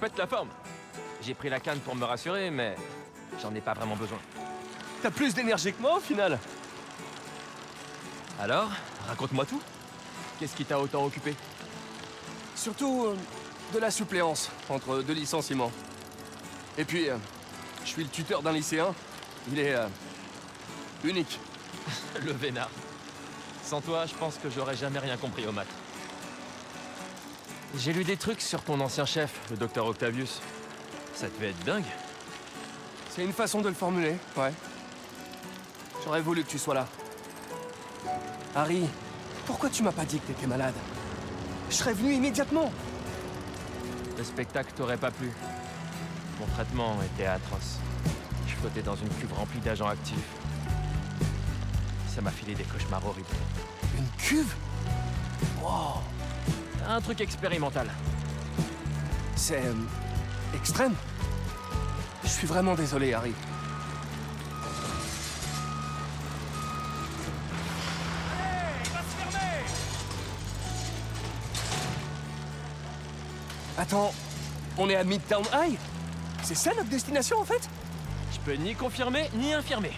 Pète la forme. J'ai pris la canne pour me rassurer, mais j'en ai pas vraiment besoin. T'as plus d'énergie que moi au final. Alors, raconte-moi tout. Qu'est-ce qui t'a autant occupé? Surtout de la suppléance entre deux licenciements. Et puis, je suis le tuteur d'un lycéen. Il est unique. Le vénard. Sans toi, je pense que j'aurais jamais rien compris aux maths. J'ai lu des trucs sur ton ancien chef, le docteur Octavius. Ça devait être dingue. C'est une façon de le formuler, ouais. J'aurais voulu que tu sois là. Harry, pourquoi tu m'as pas dit que t'étais malade? Je serais venu immédiatement. Le spectacle t'aurait pas plu. Mon traitement était atroce. Je flottais dans une cuve remplie d'agents actifs. Ça m'a filé des cauchemars horribles. Une cuve? Wow. Un truc expérimental. C'est extrême. Je suis vraiment désolé, Harry. Attends, on est à Midtown High? C'est ça notre destination en fait? Je peux ni confirmer ni infirmer.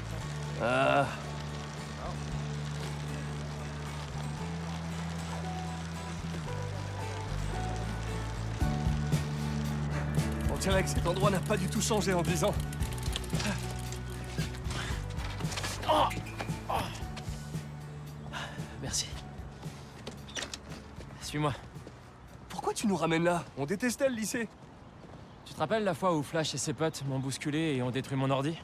On dirait que cet endroit n'a pas du tout changé en 10 ans. Merci. Suis-moi. Pourquoi tu nous ramènes là? On détestait le lycée. Tu te rappelles la fois où Flash et ses potes m'ont bousculé et ont détruit mon ordi?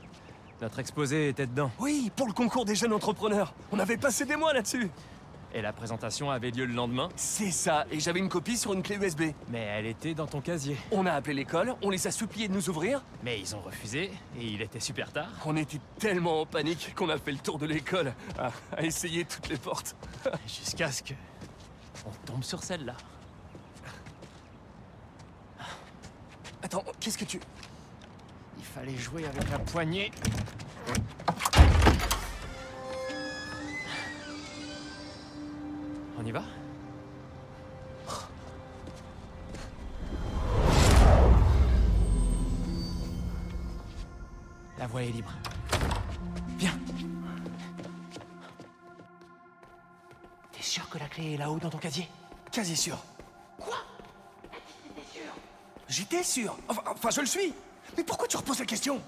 Notre exposé était dedans. Oui, pour le concours des jeunes entrepreneurs. On avait passé des mois là-dessus. Et la présentation avait lieu le lendemain, C'est ça, et j'avais une copie sur une clé USB. mais elle était dans ton casier. On a appelé l'école, on les a suppliés de nous ouvrir. Mais ils ont refusé, et il était super tard. On était tellement en panique qu'on a fait le tour de l'école, à essayer toutes les portes. Jusqu'à ce que... on tombe sur celle-là. Attends, qu'est-ce que tu... Il fallait jouer avec la poignée. On y va? La voie est libre. Viens. T'es sûr que la clé est là-haut dans ton casier? Quasi sûr. Quoi? T'étais sûr? J'étais sûr. Enfin, je le suis. Mais pourquoi tu reposes la question?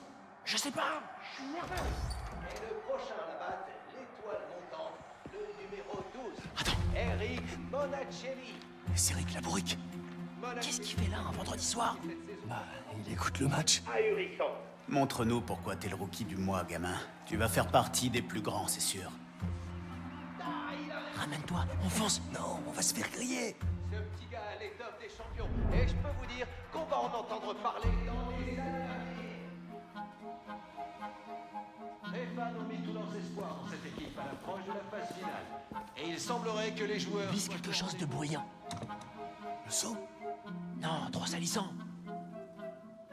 Je sais pas. Je suis nerveux. Et le prochain là-bas, c'est l'étoile montante, le numéro 12. Attends. Eric Monacelli. C'est Rick Labourique. Qu'est-ce qu'il fait là un vendredi soir? Bah, il écoute le match. Ahurissant. Montre-nous pourquoi t'es le rookie du mois, gamin. Tu vas faire partie des plus grands, c'est sûr. Ramène-toi, on fonce. Non, on va se faire griller. Ce petit gars a l'étoffe des champions. Et je peux vous dire qu'on va en entendre parler dans les années à venir. Les fans ont mis tout leurs espoirs dans cette équipe à l'approche de la phase finale. Et il semblerait que les joueurs... Vise quelque chose de bruyant. Le saut? Non, trop salissant.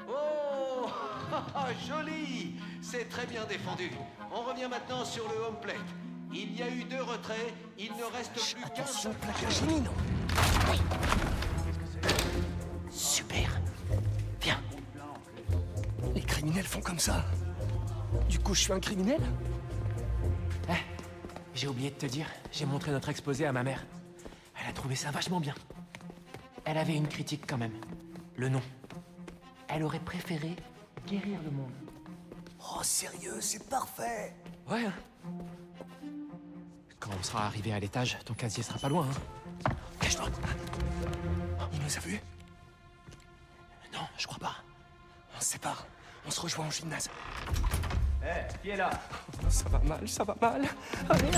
Oh, joli. C'est très bien défendu. On revient maintenant sur le home plate. Il y a eu 2 retraits, il ne reste plus qu'un Attention, seul. plaquage imminent. Super. Viens. Les criminels font comme ça. Du coup, je suis un criminel? Eh, j'ai oublié de te dire, j'ai montré notre exposé à ma mère. Elle a trouvé ça vachement bien. Elle avait une critique quand même. Le nom. Elle aurait préféré guérir le monde. Oh, sérieux, c'est parfait. Ouais. Hein. Quand on sera arrivé à l'étage, ton casier sera pas loin, hein. Cache-toi. Il nous a vus? Non, je crois pas. On se sépare. On se rejoint en gymnase. Qui est là? Ça va mal, ça va mal. Allez.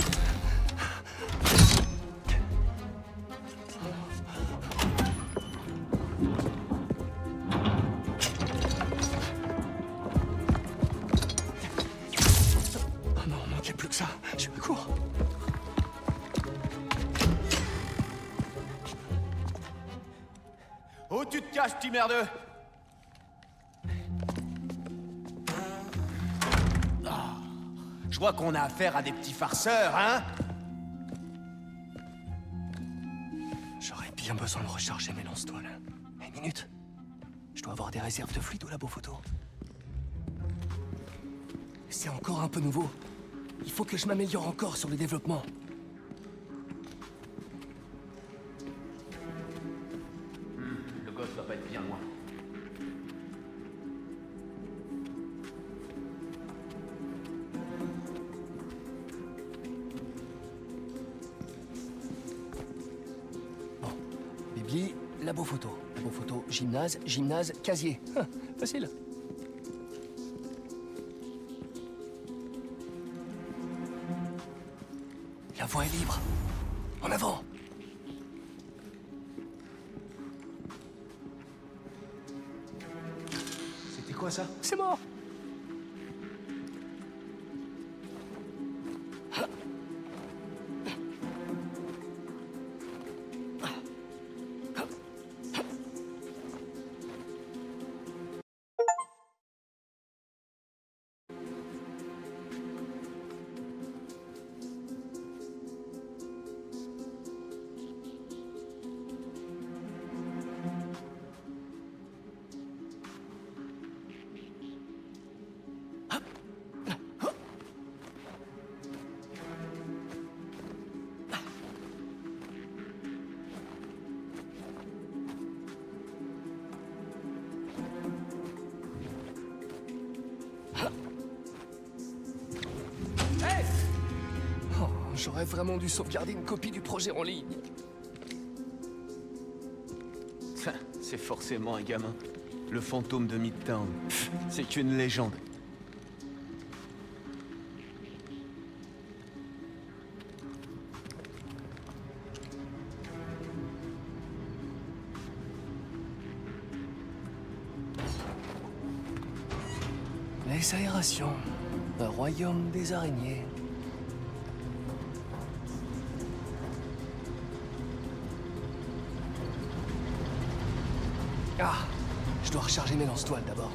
Oh non, manquait plus que ça. Je cours. Où tu te caches, petit merdeux? Je vois qu'on a affaire à des petits farceurs, hein? J'aurais bien besoin de recharger mes lance-toiles. Une minute. Je dois dois avoir des réserves de fluide au labo photo. C'est encore un peu nouveau. Il faut que je m'améliore encore sur le développement. Le gosse doit pas être bien loin. Bon, Bibli, labo photo. Labo photo, gymnase, gymnase, casier. Facile. La voie est libre. En avant. C'était quoi ça? C'est mort. Oh, j'aurais vraiment dû sauvegarder une copie du projet en ligne. C'est forcément un gamin. Le fantôme de Midtown. C'est qu'une légende. Les aérations. Le royaume des araignées. Ah, je dois recharger mes lance-toiles d'abord.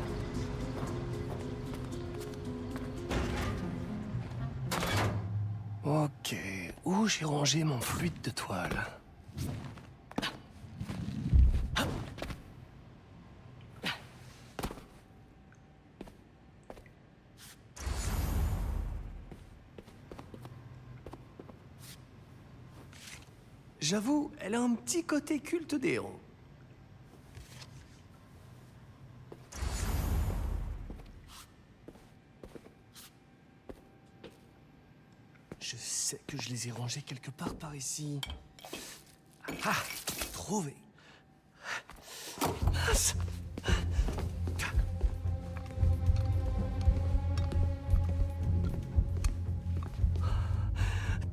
Ok, où j'ai rangé mon fluide de toile? J'avoue, elle a un petit côté culte des héros. Je sais que je les ai rangés quelque part par ici. Ah, trouvé. Mince.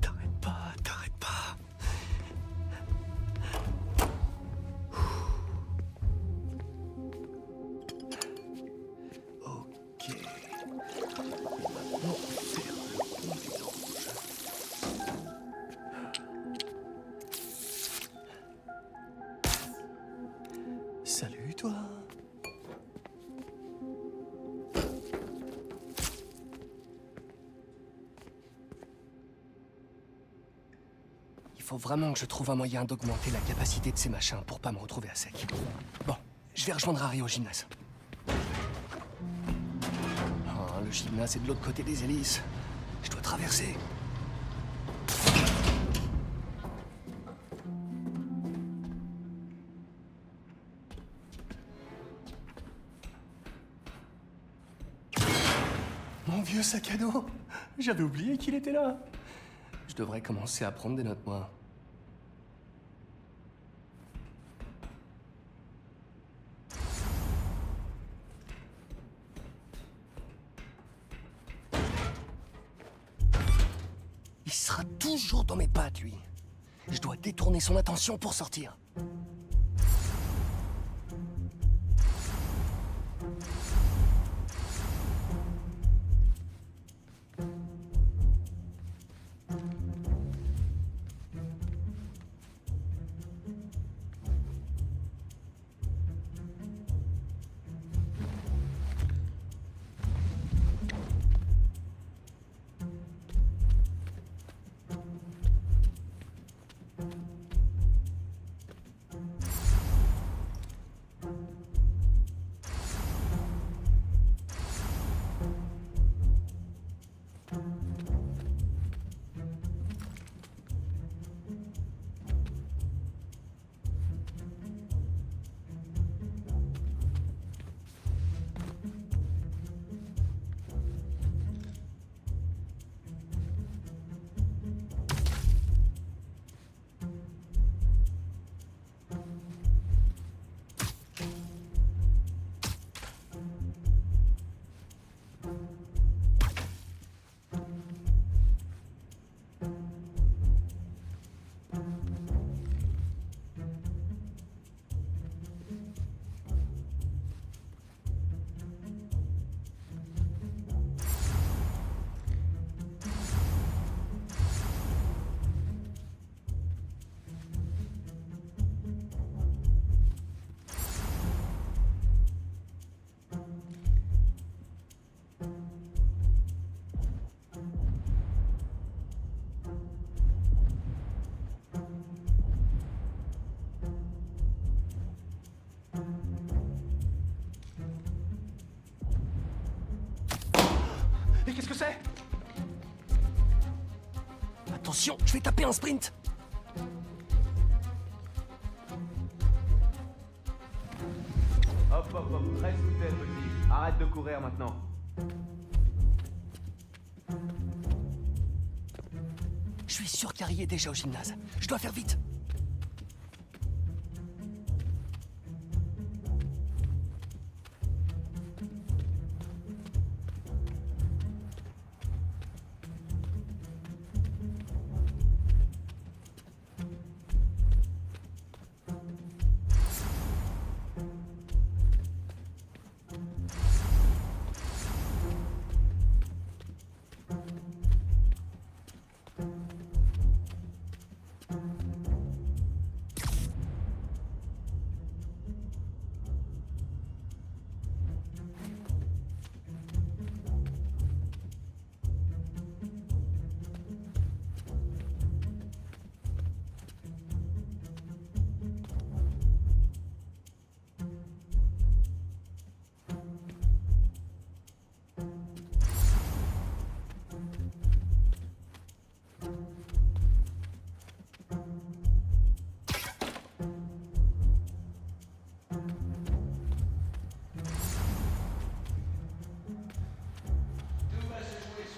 T'arrêtes pas, t'arrêtes pas. Ok. Et maintenant, faire le bon mélange. Salut, toi. Il faut vraiment que je trouve un moyen d'augmenter la capacité de ces machins pour pas me retrouver à sec. Bon, je vais rejoindre Harry au gymnase. Oh, le gymnase est de l'autre côté des hélices. Je dois traverser. Mon vieux sac à dos. J'avais oublié qu'il était là. Je devrais commencer à prendre des notes, moi. Il sera toujours dans mes pattes, lui. Je dois détourner son attention pour sortir. Mais qu'est-ce que c'est? Attention, je vais taper un sprint. Hop, hop, hop, reste sous terre, petit. Arrête de courir maintenant. Je suis sûr qu'Harry est déjà au gymnase. Je dois faire vite.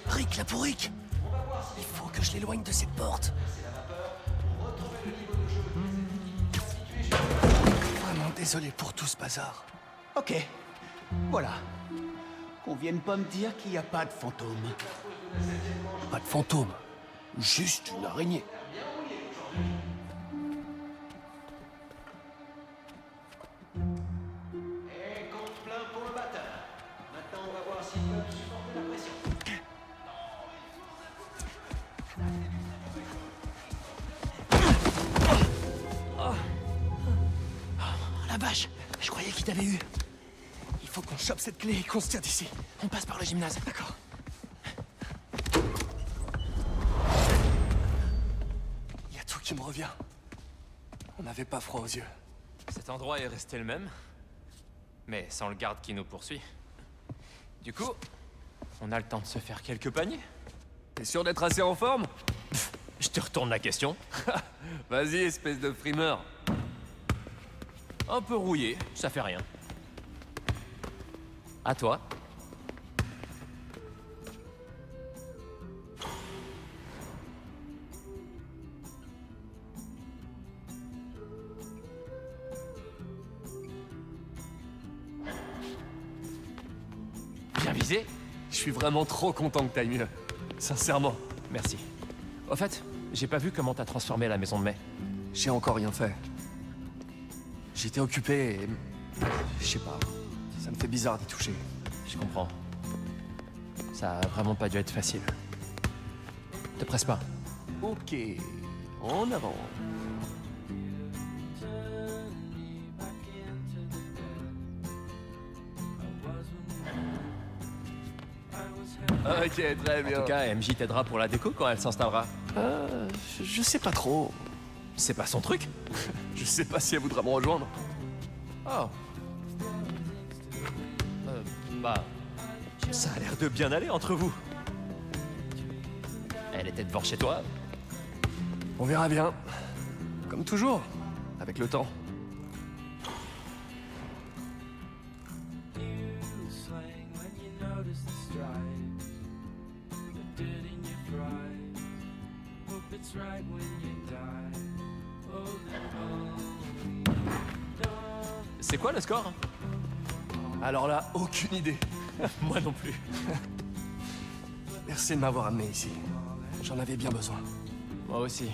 Rick, la pourrique! Il faut que je l'éloigne de cette porte. Vraiment désolé pour tout ce bazar. Ok. Voilà. Qu'on vienne pas me dire qu'il n'y a pas de fantôme. Pas de fantôme, juste une araignée. Et compte plein pour le batteur. Maintenant, on va voir s'ils peuvent supporter la pression. La vache, je croyais qu'il t'avait eu. Il faut qu'on chope cette clé et qu'on se tire d'ici. On passe par le gymnase. D'accord. Il y a tout qui me revient. On n'avait pas froid aux yeux. Cet endroit est resté le même, mais sans le garde qui nous poursuit. Du coup, on a le temps de se faire quelques paniers. T'es sûr d'être assez en forme? Je te retourne la question. Vas-y, espèce de frimeur. Un peu rouillé, ça fait rien. À toi. Bien visé. Je suis vraiment trop content que t'ailles mieux. Sincèrement. Merci. Au fait, j'ai pas vu comment t'as transformé la maison de mai. J'ai encore rien fait. J'étais occupé et... Je sais pas. Ça me fait bizarre d'y toucher. Je comprends. Ça a vraiment pas dû être facile. Te presse pas. Ok. En avant. Ok, très En bien. tout cas, MJ t'aidera pour la déco quand elle s'installera. Je sais pas trop. C'est pas son truc. Je sais pas si elle voudra me rejoindre. Oh. Bah... Ça a l'air de bien aller entre vous. Elle était devant chez toi. On verra bien. Comme toujours, avec le temps. C'est quoi le score? Alors là, aucune idée. Moi non plus. Merci de m'avoir amené ici. J'en avais bien besoin. Moi aussi.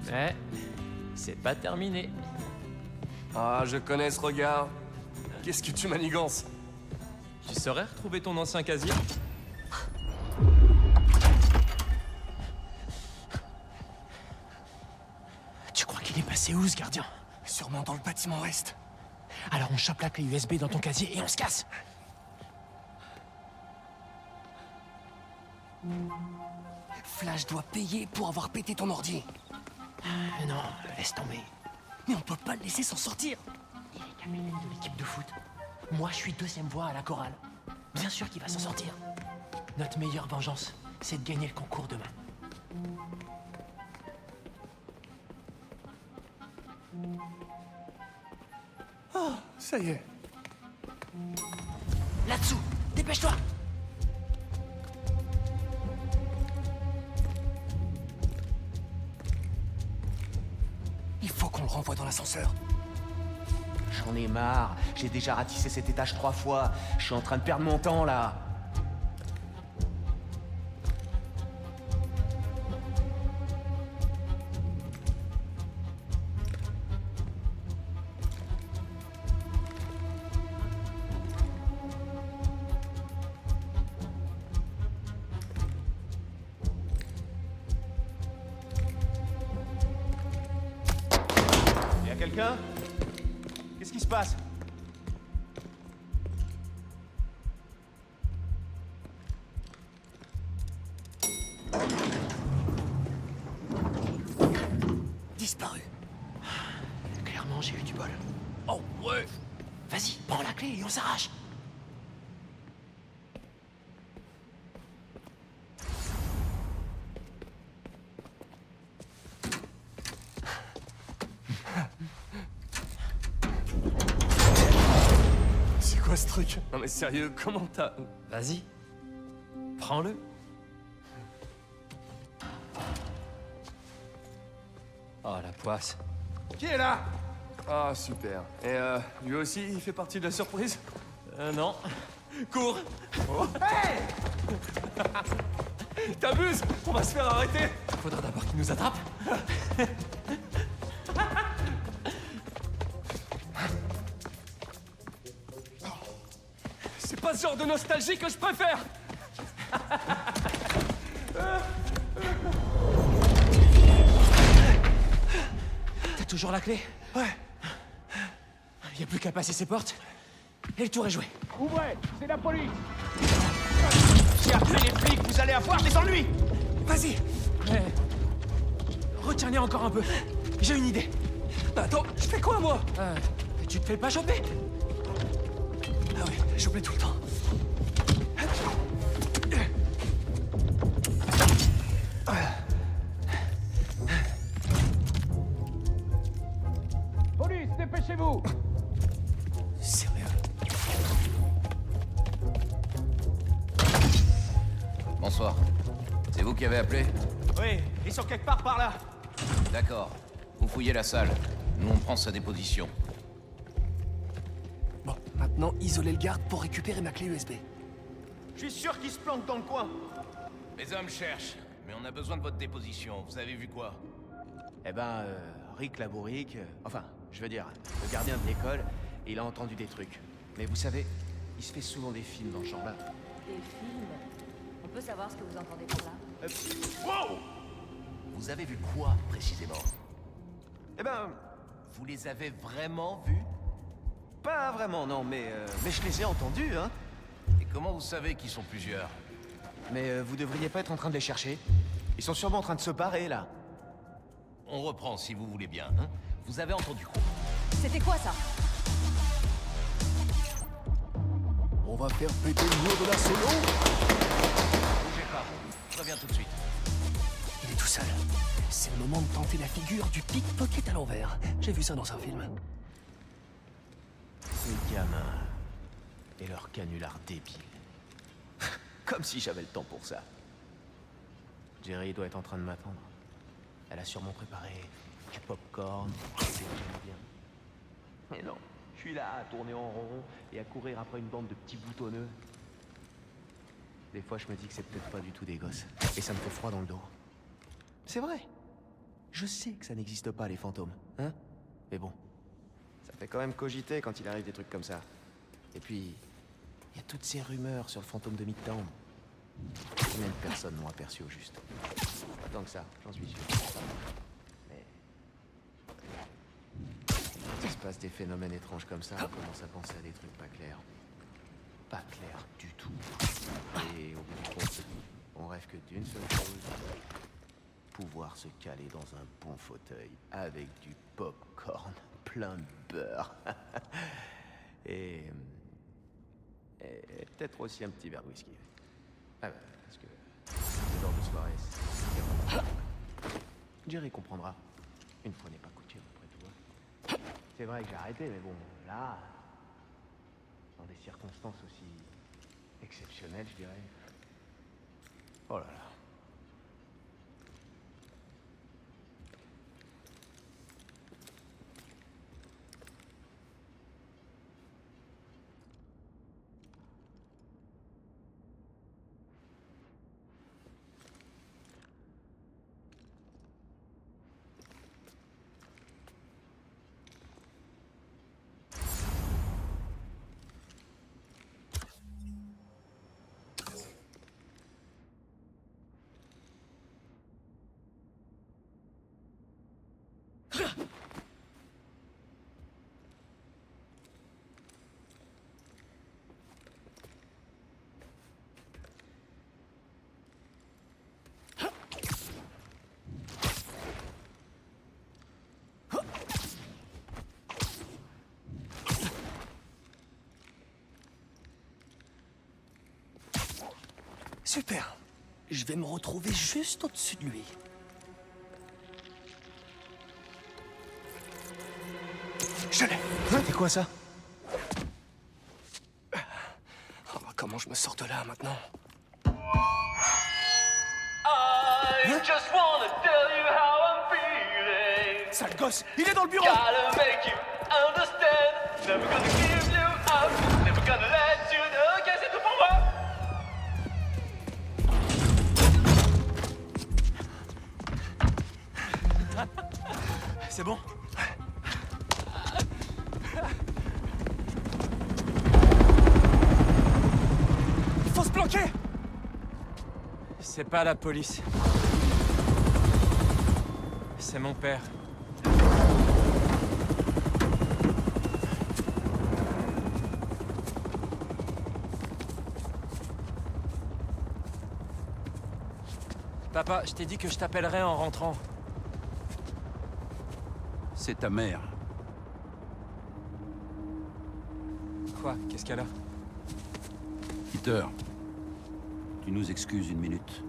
Mais... c'est pas terminé. Ah, je connais ce regard. Qu'est-ce que tu manigances? Tu saurais retrouver ton ancien casier? Tu crois qu'il est passé où, ce gardien? Sûrement dans le bâtiment ouest. Alors on chope la clé USB dans ton casier et on se casse. Flash doit payer pour avoir pété ton ordi. Non, laisse tomber. Mais on peut pas le laisser s'en sortir. Il est capitaine de l'équipe de foot. Moi, je suis deuxième voix à la chorale. Bien sûr qu'il va s'en sortir. Notre meilleure vengeance, c'est de gagner le concours demain. Ça y est. Là-dessous, dépêche-toi. Il faut qu'on le renvoie dans l'ascenseur. J'en ai marre. J'ai déjà ratissé cet étage 3 fois. Je suis en train de perdre mon temps, là. Y'a quelqu'un? Qu'est-ce qui se passe? Disparu. Clairement, j'ai eu du bol. Oh ouais. Vas-y, prends la clé et on s'arrache. C'est quoi ce truc? Non mais sérieux, comment t'as... Vas-y, prends-le. Oh, la poisse. Qui est là? Ah super. Et lui aussi, il fait partie de la surprise? Non. Cours. Hey. T'abuses. On va se faire arrêter. Faudra d'abord qu'il nous attrape. C'est pas ce genre de nostalgie que je préfère. T'as toujours la clé? Ouais. Y a plus qu'à passer ces portes. Et le tour est joué. Ouvrez, c'est la police. J'ai appelé les flics, vous allez avoir des ennuis. Vas-y. Retiens-les encore un peu. J'ai une idée. Attends, je fais quoi moi? Tu te fais pas choper? Ah ouais, j'oublie tout le temps. Police, dépêchez-vous. Sérieux? Bonsoir. C'est vous qui avez appelé? Oui, ils sont quelque part par là. D'accord. Vous fouillez la salle. Nous, on prend sa déposition. Bon, maintenant, isolez le garde pour récupérer ma clé USB. Je suis sûr qu'ils se planquent dans le coin. Les hommes cherchent, mais on a besoin de votre déposition. Vous avez vu quoi? Eh ben, Rick Labourique, enfin, je veux dire, le gardien de l'école, il a entendu des trucs. Mais vous savez, il se fait souvent des films dans ce genre-là. Des films? On peut savoir ce que vous entendez par là? Wow! Vous avez vu quoi, précisément? Eh ben, Vous les avez vraiment vus? pas vraiment, non, mais je les ai entendus, hein. Et comment vous savez qu'ils sont plusieurs? Mais vous devriez pas être en train de les chercher. Ils sont sûrement en train de se parer, là. On reprend, si vous voulez bien, hein? Vous avez entendu quoi? C'était quoi ça? On va faire péter le mur de la cellule. Bougez pas. Je reviens tout de suite. Il est tout seul. C'est le moment de tenter la figure du pickpocket à l'envers. J'ai vu ça dans un film. Ces gamins et leur canular débile. Comme si j'avais le temps pour ça. Jerry doit être en train de m'attendre. Elle a sûrement préparé du popcorn, c'est déjà bien. Mais non, je suis là à tourner en rond et à courir après une bande de petits boutonneux. Des fois, je me dis que c'est peut-être pas du tout des gosses. Et ça me fait froid dans le dos. C'est vrai. Je sais que ça n'existe pas, les fantômes, hein? Mais bon, ça fait quand même cogiter quand il arrive des trucs comme ça. Et puis, il y a toutes ces rumeurs sur le fantôme de Midtown. Combien de personnes l'ont aperçu au juste? Pas tant que ça, j'en suis sûr. Mais... quand il se passe des phénomènes étranges comme ça, on commence à penser à des trucs pas clairs. Pas clairs du tout. Et au bout du compte, on rêve que d'une seule chose. Pouvoir se caler dans un bon fauteuil avec du popcorn plein de beurre. Et Et peut-être aussi un petit verre de whisky. Ah ouais, parce que ce genre de soirée, c'est vraiment... Jerry comprendra. Une fois n'est pas coutume, après tout. Hein. C'est vrai que j'ai arrêté, mais bon, là... Dans des circonstances aussi... exceptionnelles, je dirais. Oh là là. Super. Je vais me retrouver juste au-dessus de lui. Je l'ai. C'était quoi ça? Oh, comment je me sors de là maintenant? I just wanna tell you how I'm feeling. Sale gosse, il est dans le bureau. Gotta make you understand. Never gonna give you up. Never gonna let you know. Ok, c'est tout pour moi. C'est bon? Il faut se planquer. C'est pas la police. C'est mon père. Papa, je t'ai dit que je t'appellerais en rentrant. C'est ta mère. Quoi? Qu'est-ce qu'elle a? Peter, tu nous excuses une minute.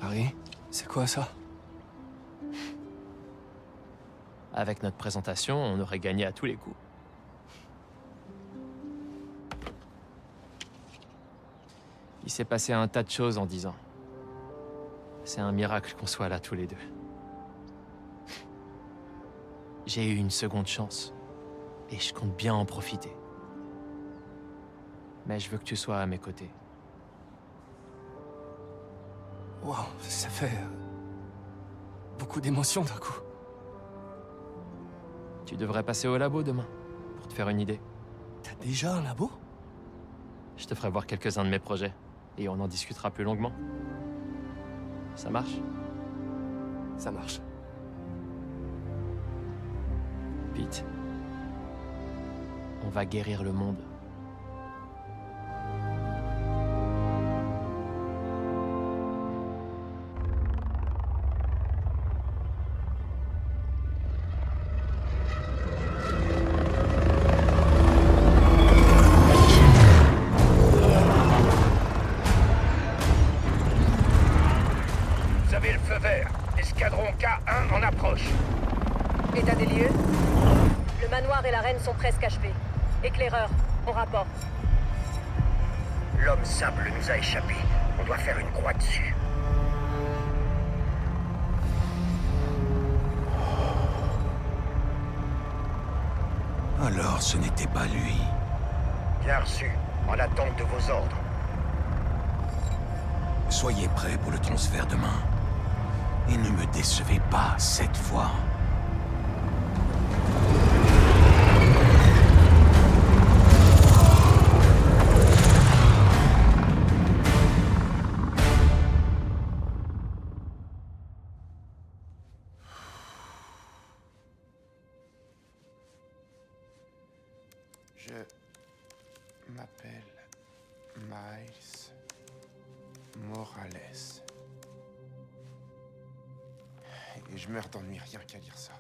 Harry, c'est quoi ça? Avec notre présentation, on aurait gagné à tous les coups. Il s'est passé un tas de choses en 10 ans. C'est un miracle qu'on soit là tous les deux. J'ai eu une seconde chance. Et je compte bien en profiter. Mais je veux que tu sois à mes côtés. Wow, ça fait... beaucoup d'émotions d'un coup. Tu devrais passer au labo demain, pour te faire une idée. T'as déjà un labo? Je te ferai voir quelques-uns de mes projets, et on en discutera plus longuement. Ça marche? Ça marche. Pete, on va guérir le monde. Vous avez le feu vert. Escadron K1 en approche. État des lieux. Le manoir et la reine sont presque achevés. Éclaireur, on rapporte. L'homme sable nous a échappé. On doit faire une croix dessus. Alors ce n'était pas lui. Bien reçu. En attente de vos ordres. Soyez prêts pour le transfert demain. Et ne me décevez pas cette fois. Je m'appelle Miles Morales. Et je meurs d'ennui rien qu'à lire ça.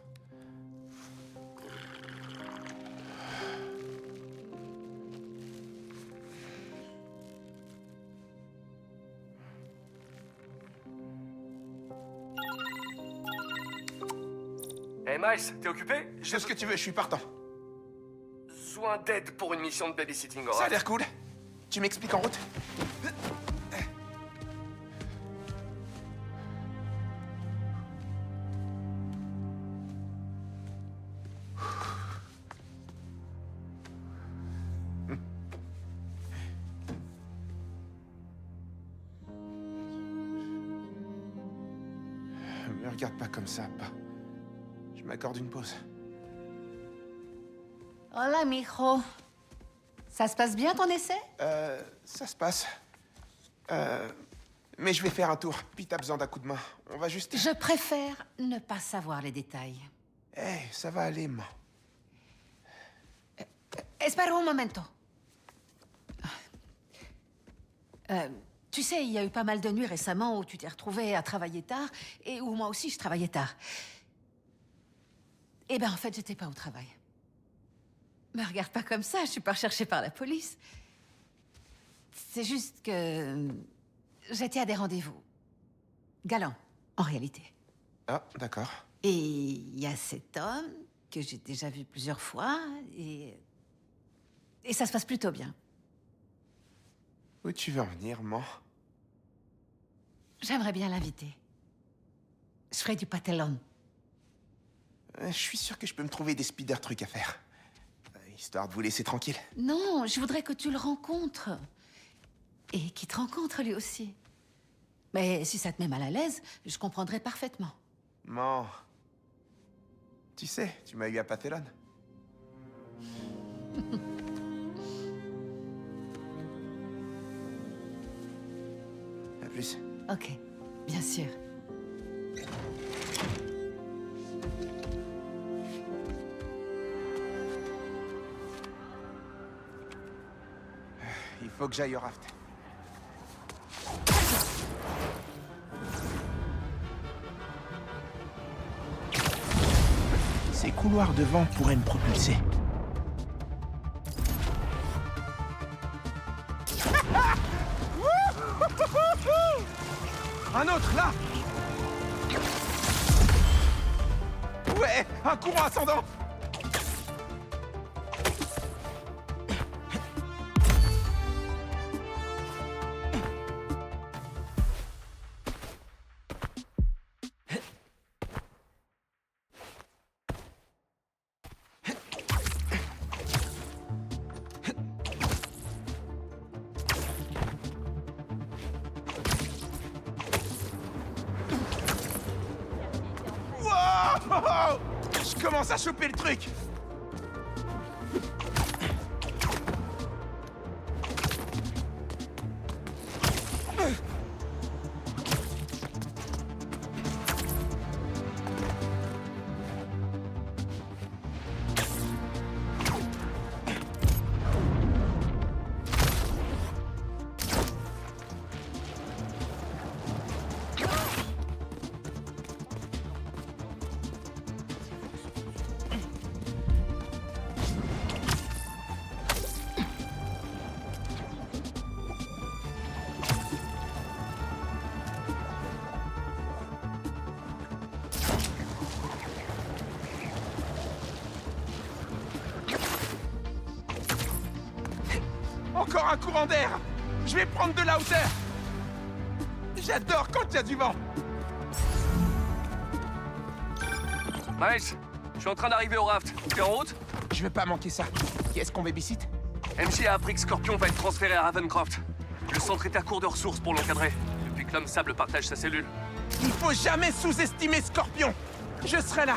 Hey Miles, t'es occupé? J'ai ce que tu veux, je suis partant. Besoin d'aide pour une mission de babysitting, Ça a l'air cool. Tu m'expliques en route? Me regarde pas comme ça, pas. Je m'accorde une pause. Hola, mijo. Ça se passe bien ton essai? Ça se passe. Mais je vais faire un tour. Puis t'as besoin d'un coup de main. On va juste... Je préfère ne pas savoir les détails. Hey, ça va aller, maman. Espera un momento. Tu sais, il y a eu pas mal de nuits récemment où tu t'es retrouvé à travailler tard et où moi aussi je travaillais tard. Eh ben, en fait, j'étais pas au travail. Me regarde pas comme ça, je suis pas recherchée par la police. C'est juste que j'étais à des rendez-vous. Galants, en réalité. Ah, d'accord. Et il y a cet homme que j'ai déjà vu plusieurs fois et ça se passe plutôt bien. Où tu veux en venir, maman? J'aimerais bien l'inviter. Je ferai du patelón. Je suis sûr que je peux me trouver des speeder trucs à faire. Histoire de vous laisser tranquille. Non, je voudrais que tu le rencontres. Et qu'il te rencontre lui aussi. Mais si ça te met mal à l'aise, je comprendrai parfaitement. Maman, tu sais, tu m'as eu à Patelón. À plus. Ok, bien sûr. Il faut que j'aille au raft. Ces couloirs de vent pourraient me propulser. Un autre, là! Ouais, un courant ascendant! Wow! Je commence à choper le truc! Encore un courant d'air! Je vais prendre de la hauteur! J'adore quand il y a du vent! Miles, je suis en train d'arriver au raft. T'es en route? Je vais pas manquer ça. Qui est-ce qu'on babysit? MJ a appris que Scorpion va être transféré à Ravencroft. Le centre est à court de ressources pour l'encadrer, depuis que l'homme sable partage sa cellule. Il faut jamais sous-estimer Scorpion! Je serai là!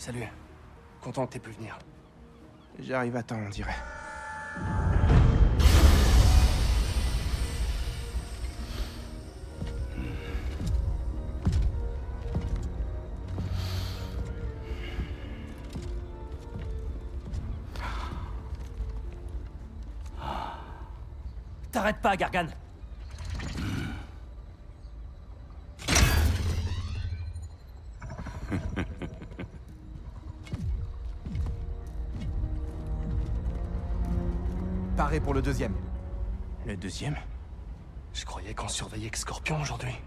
Salut. Content que t'aies pu venir. J'arrive à temps, on dirait. T'arrêtes pas, Gargan. Paré pour le deuxième. Le deuxième? Je croyais qu'on surveillait que Scorpion aujourd'hui.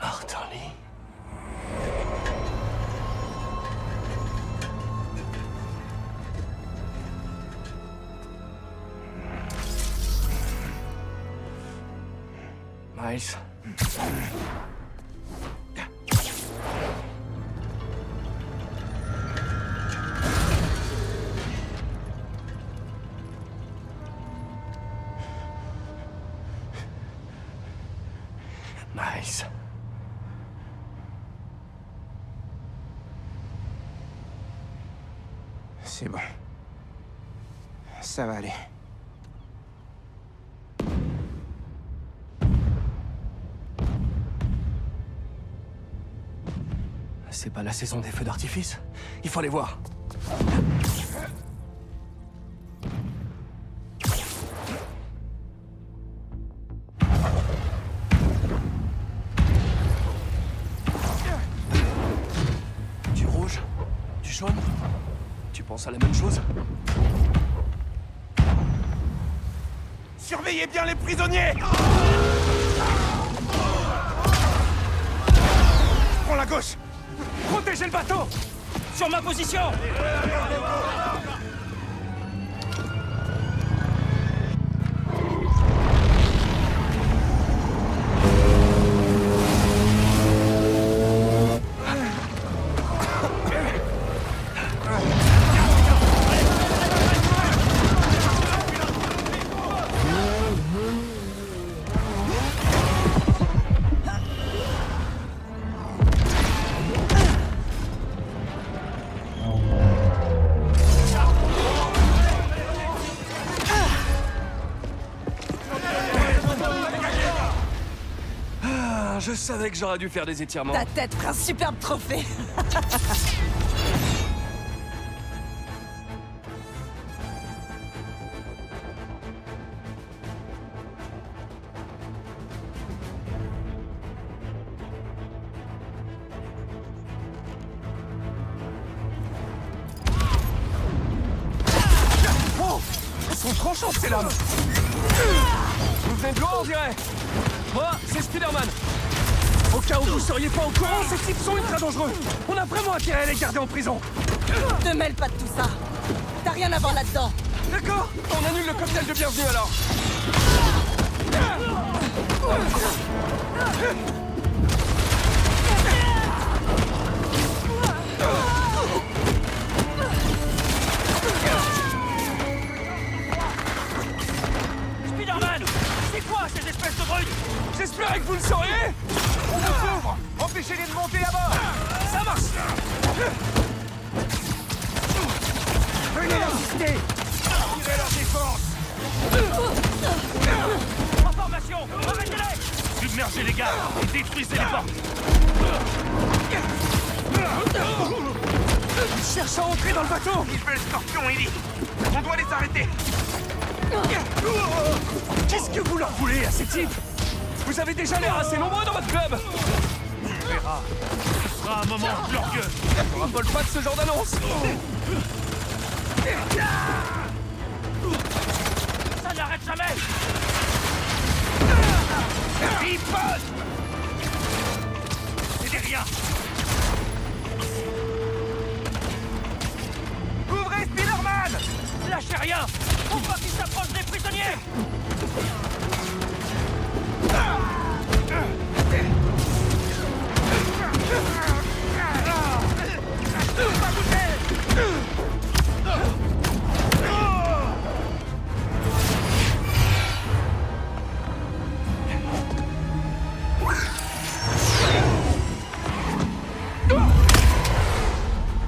Martin-Lee. Miles. Miles. C'est bon. Ça va aller. C'est pas la saison des feux d'artifice. Il faut aller voir. Du rouge, du jaune. Tu penses à la même chose? Surveillez bien les prisonniers! Prends la gauche! Protégez le bateau! Sur ma position! Je savais que j'aurais dû faire des étirements. Ta tête fera un superbe trophée. Oh! Elles sont tranchantes, ces lames! Vous venez de loin, on dirait! Moi, c'est Spider-Man! Au cas où vous seriez pas au courant, ces types sont ultra dangereux! On a vraiment intérêt à les garder en prison! Te mêle pas de tout ça. T'as rien à voir là-dedans. D'accord, on annule le cocktail de bienvenue alors! Spider-Man! C'est quoi ces espèces de brutes? J'espérais que vous le sauriez! On vous ouvre! Empêchez-les de monter à bord! Ça marche! Venez l'assister! Tirez leur défense! En formation! Arrêtez-les! Submergez les gars et détruisez les portes! Ils cherchent à entrer dans le bateau! Ils veulent Scorpion, Ellie! On doit les arrêter! Qu'est-ce que vous leur voulez à ces types? Vous avez déjà l'air assez nombreux dans votre club! On verra. Ce sera un moment glorieux! On raffole pas de ce genre d'annonce! Ça n'arrête jamais! Riposte! C'est des riens! Ouvrez Spider-Man! Lâchez rien! Faut pas qu'ils s'approchent des prisonniers! Pas bouger!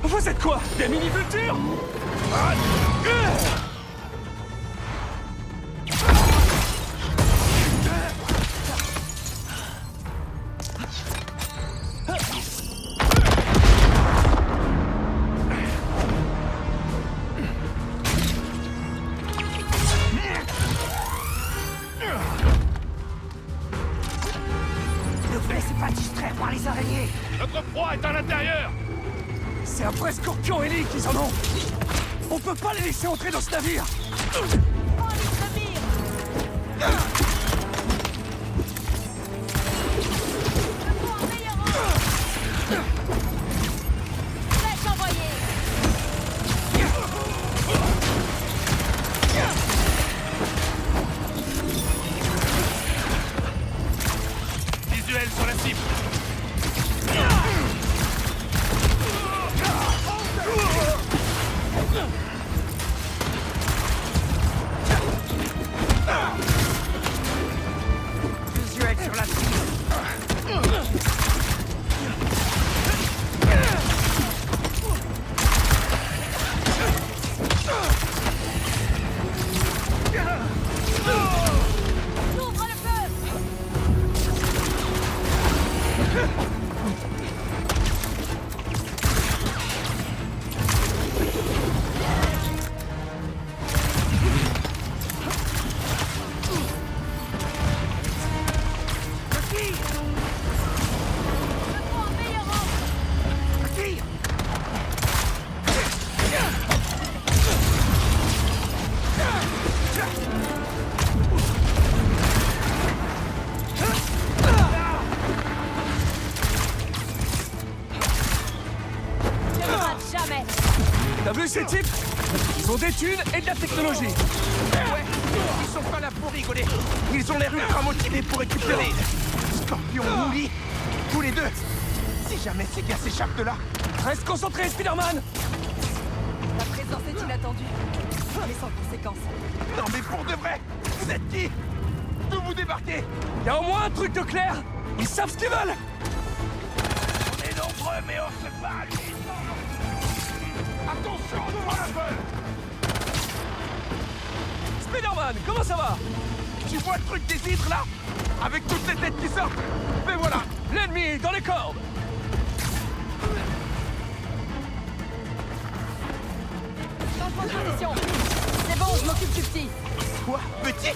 Vous êtes quoi? Des mini-vultures? Ne vous laissez pas distraire par les araignées. Notre proie est à l'intérieur. C'est un vrai scorpion Ellie qu'ils en ont. On peut pas les laisser entrer dans ce navire. Visuel sur la cible. Visuel sur la cible. Ouvre le feu! Jamais! T'as vu ces types? Ils ont des thunes et de la technologie. Ouais, ils sont pas là pour rigoler. Ils ont l'air ultra motivés pour récupérer Scorpion, Wooly, tous les deux. Si jamais ces gars s'échappent de là. Reste concentré, Spider-Man. Ta présence est inattendue, mais sans conséquence. Non mais pour de vrai, vous êtes qui? D'où vous débarquez? Y a au moins un truc de clair. Ils savent ce qu'ils veulent. On est nombreux, mais on se bat, lui. Attention, on ouvre la feu. Spider-Man, comment ça va? Tu vois le truc des hydres là? Avec toutes les têtes qui sortent? Mais voilà. L'ennemi dans les cordes. Changement de position. C'est bon, je m'occupe du petit. Quoi? Petit?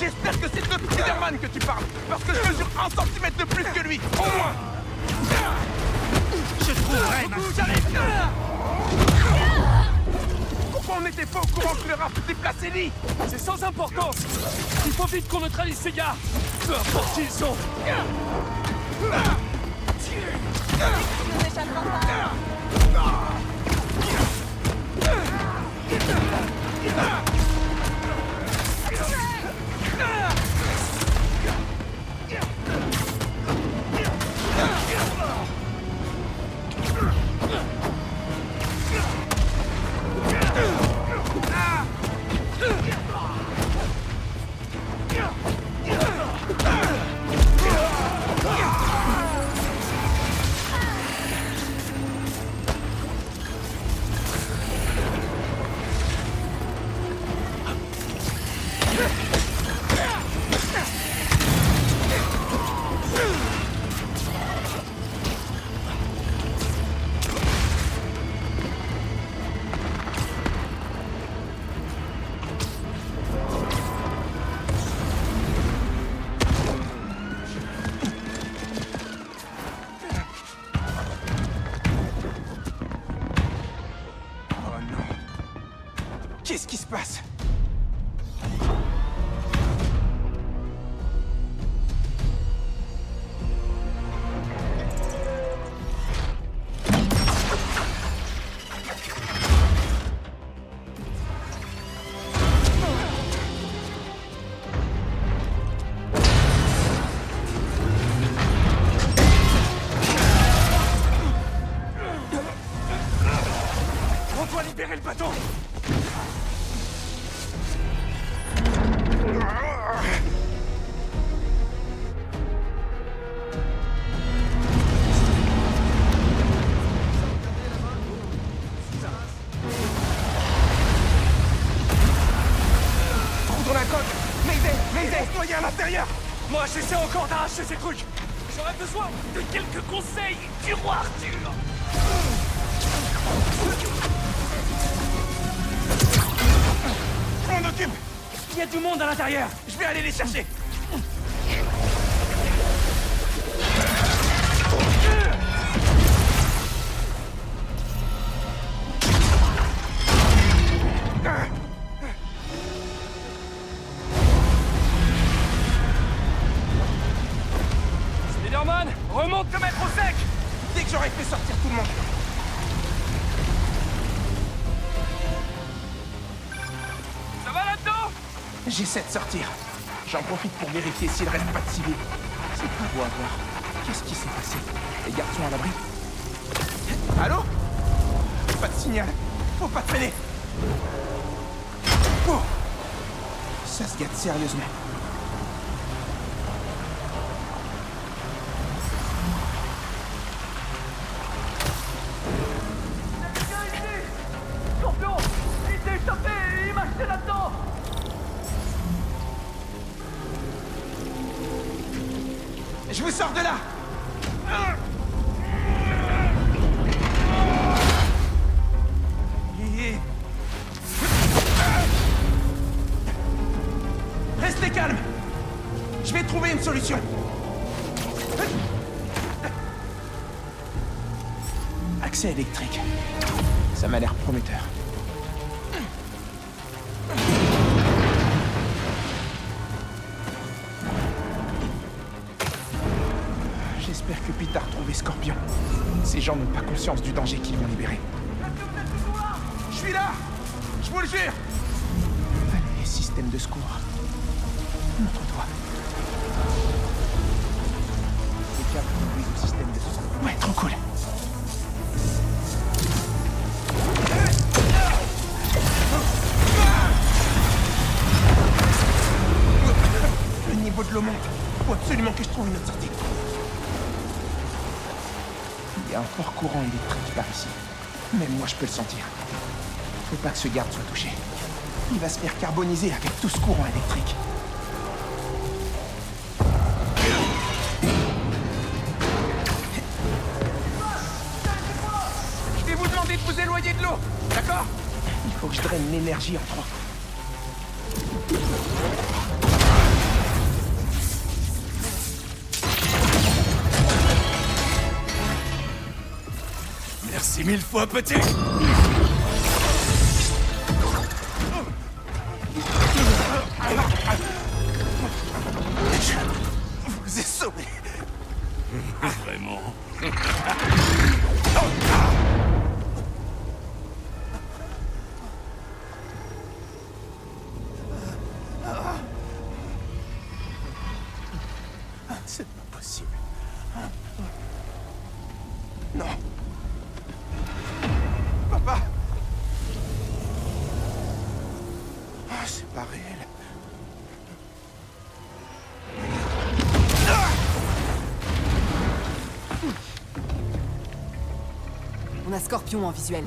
J'espère que c'est de Spider-Man que tu parles. Parce que je mesure 1 centimètre de plus que lui. Au moins. Je trouverai ma... J'arrive. Pourquoi on n'était pas au courant que le raft déplaçait Lee? C'est sans importance. Il faut vite qu'on neutralise ces gars. Peu importe qui ils sont. Ne nous échappera pas. Qu'est-ce qui se passe? On doit libérer le bateau. vont se noyer à l'intérieur. Moi, j'essaie encore d'arracher ces trucs. J'aurais besoin de quelques conseils du roi Arthur. Je m'en occupe. Il y a du monde à l'intérieur. Je vais aller les chercher. Spider-Man, remonte te mettre au sec. Dès que j'aurai fait sortir tout le monde. Ça va là-dedans? J'essaie de sortir. J'en profite pour vérifier s'il reste pas de civils. C'est pas beau à voir. Qu'est-ce qui s'est passé? Les gardes sont à l'abri. Allô? Pas de signal. Faut pas traîner. Oh! Ça se gâte sérieusement. Scorpion, il s'est échappé et il m'a jeté là-dedans. Je vous sors de là! Restez calme! Je vais trouver une solution. Accès électrique. Ça m'a l'air prometteur. J'espère que Pete a retrouvé Scorpion. Ces gens n'ont pas conscience du danger qu'ils vont libérer. Je suis là! Je vous le jure! Allez, système de secours. Montre-toi. Les câbles conduisent au système de secours. Ouais, trop cool. Le niveau de l'eau monte. Faut absolument que je trouve une autre sortie. Il y a un fort courant électrique par ici. Même moi, je peux le sentir. Faut pas que ce garde soit touché. Il va se faire carboniser avec tout ce courant électrique. Je vais vous demander de vous éloigner de l'eau, d'accord? Il faut que je draine l'énergie en trois. Merci 1000 fois, petit. Je vous ai sauvé. Vraiment. C'est pas possible. Non. Papa. Ah, c'est pas réel. On a Scorpion en visuel.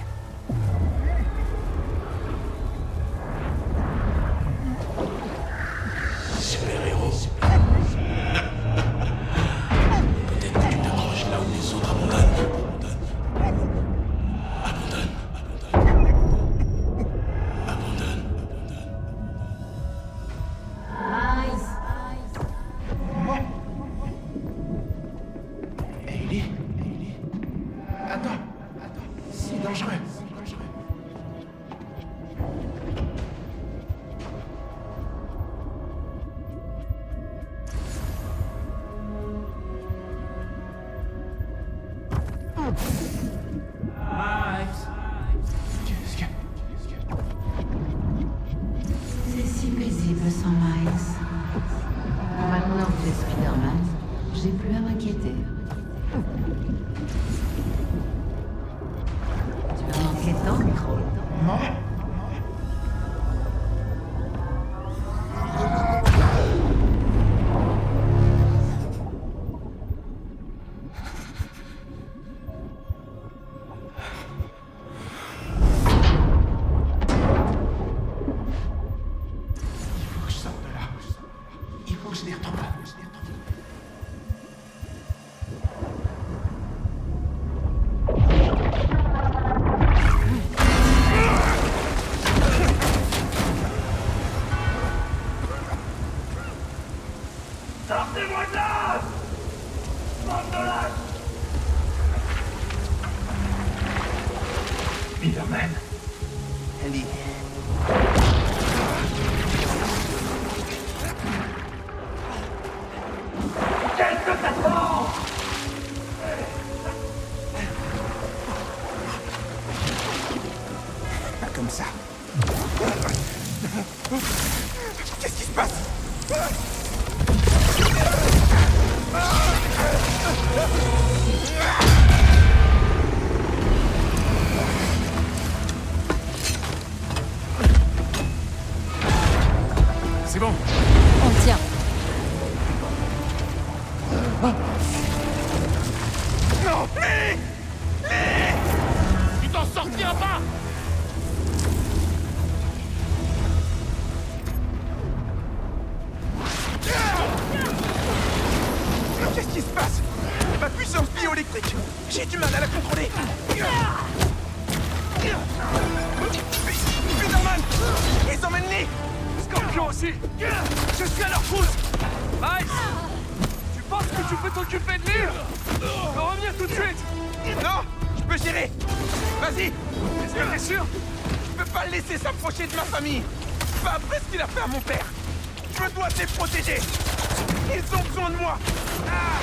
Super-héros. Peut-être que tu t'accroches là où les autres abandonnent. Hayley. Attends. C'est dangereux. Qu'est-ce que... C'est si paisible sans Miles. Maintenant que j'ai Spider-Man, j'ai plus à m'inquiéter. Tu as manqué de temps, micro? Non. Il faut que je sorte de là. Il Allez. Qu'est-ce que t'attends? Pas comme ça. Qu'est-ce qui se passe? C'est bon. On tient. Non! Tu t'en sortiras pas. Qu'est-ce qui se passe? Ma puissance bioélectrique! J'ai du mal à la contrôler! Spider-Man! Ils emmènent-les! Scorpion aussi. Je suis à leur pouce. Miles, tu penses que tu peux t'occuper de lui? Je peux revenir tout de suite. Non! Je peux gérer! Vas-y! Est-ce que t'es sûr? Je peux pas le laisser s'approcher de ma famille! Pas après ce qu'il a fait à mon père! Je dois les protéger! Ils ont besoin de moi!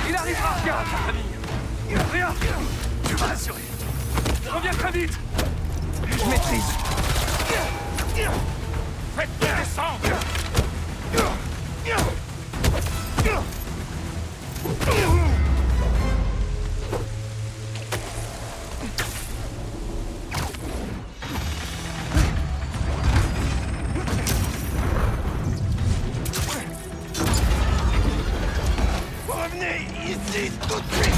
Il arrivera rien à ta famille. Rien. Tu vas l'assurer. Reviens très vite. Je maîtrise! Faites-le descendre. Revenez ici tout de suite!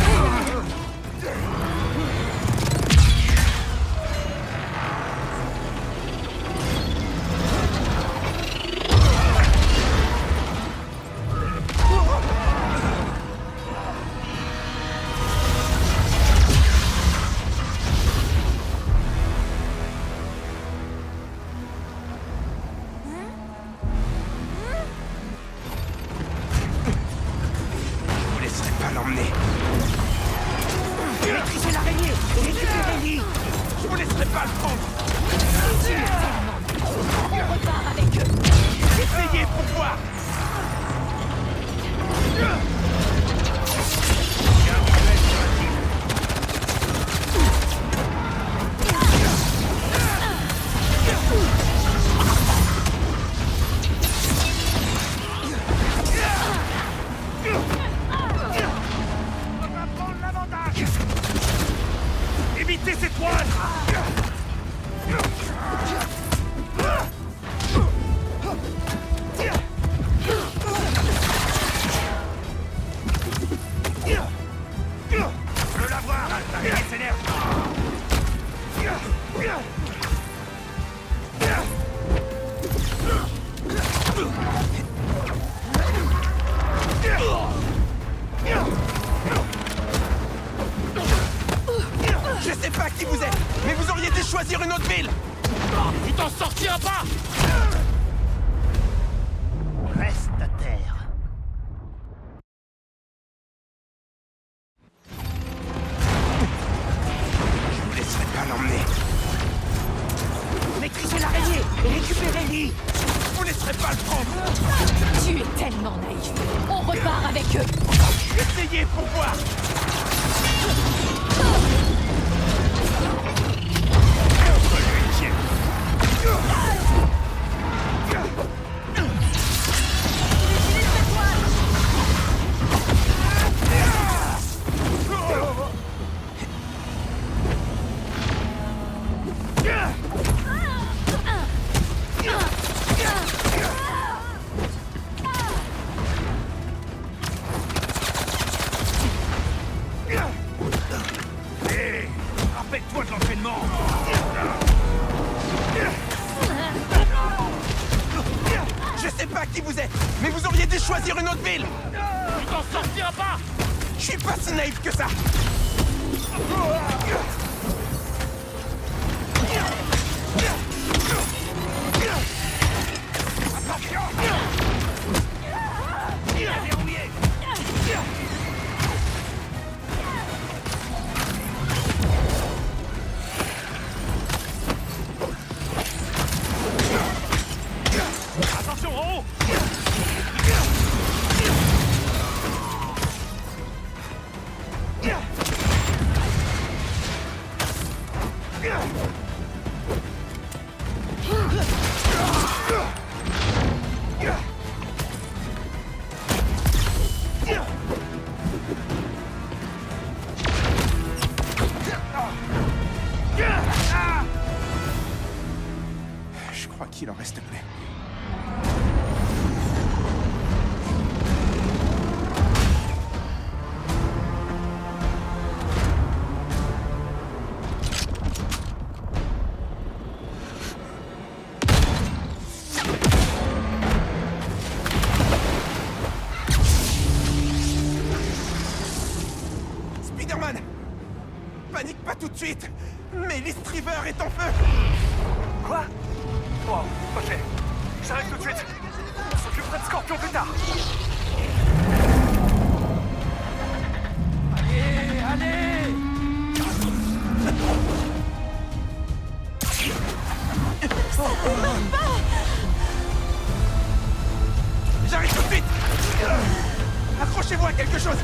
Je vous laisserai pas l'emmener. Maîtrisez l'araignée et récupérez-les! Je vous laisserai pas le prendre! On repart avec eux. Essayez pour voir! Évitez ces toiles! Je veux la voir, Altaïr s'énerve! Je sais pas qui vous êtes, mais vous auriez dû choisir une autre ville! Tu t'en sortiras pas. Reste à terre. Je vous laisserai pas l'emmener. Maîtrisez l'araignée et récupérez-les! Je vous laisserai pas le prendre! Tu es tellement naïf. On repart avec eux. Essayez pour voir! Rappelle-toi de l'entraînement! Je sais pas qui vous êtes, mais vous auriez dû choisir une autre ville! Tu t'en sortiras pas. Je suis pas si naïf que ça! crois qu'il en reste plus. Spider-Man! Panique pas tout de suite! Mais l'Estriver est en feu! Quoi? Oh, ok. J'arrive tout de suite. On s'occupera de Scorpion plus tard. Allez, allez! J'arrive tout de suite! Accrochez-vous à quelque chose!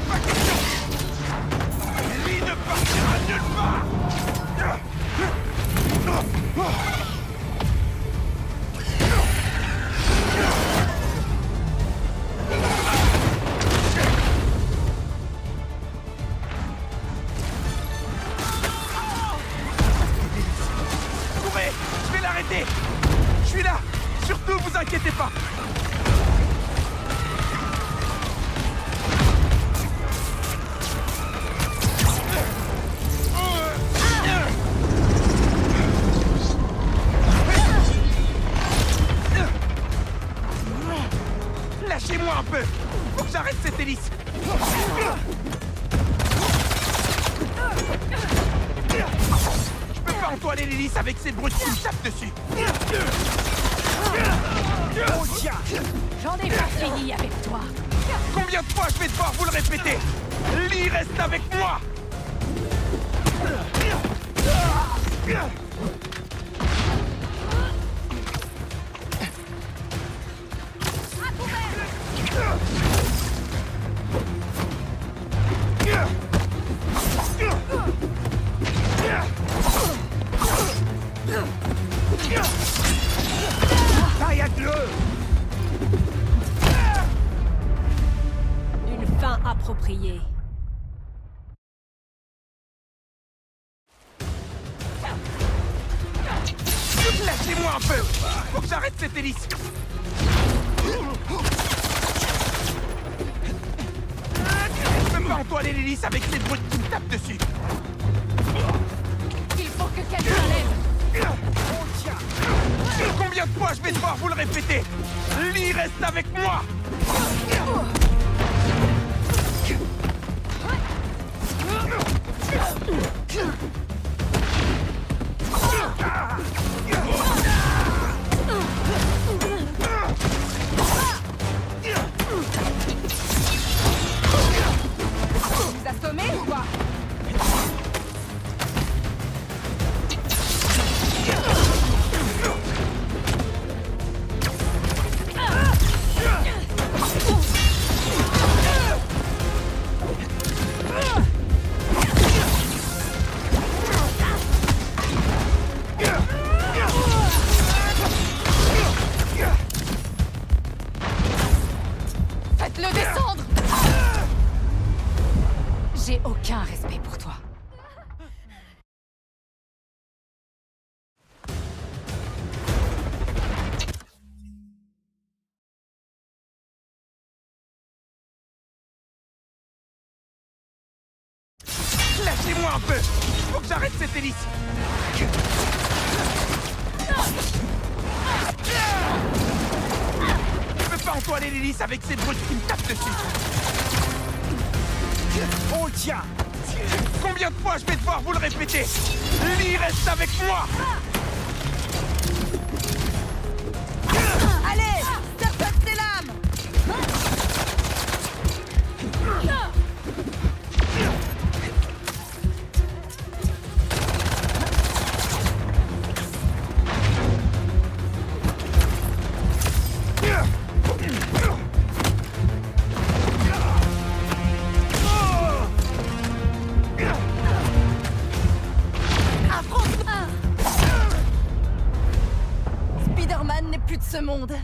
Pas question! Lui ne partira nulle part! Courez! Je vais l'arrêter! Je suis là! Surtout, vous inquiétez pas! Lâchez-moi un peu! Faut que j'arrête cette hélice! Je peux pas entoiler l'hélice avec ces brutes qui me tapent dessus! Oh tiens! J'en ai pas fini avec toi! Combien de fois je vais devoir vous le répéter? Lee reste avec moi! Une fin appropriée. Lâchez-moi un peu! Faut que j'arrête cette hélice! Je peux pas entoiler l'hélice avec ces brutes qui me tapent dessus! Il faut que quelqu'un l'aide! Combien de fois je vais devoir vous le répéter? Lee reste avec moi! Vous assommez ou quoi? Faites-le descendre! J'ai aucun respect pour toi. Lâchez-moi un peu! Faut que j'arrête cette hélice! Je peux pas entoiler l'hélice avec ces brutes qui me tapent dessus! On le tient! Combien de fois je vais devoir vous le répéter? Lee reste avec moi! Allez! Serpent tes lames! plus de ce monde.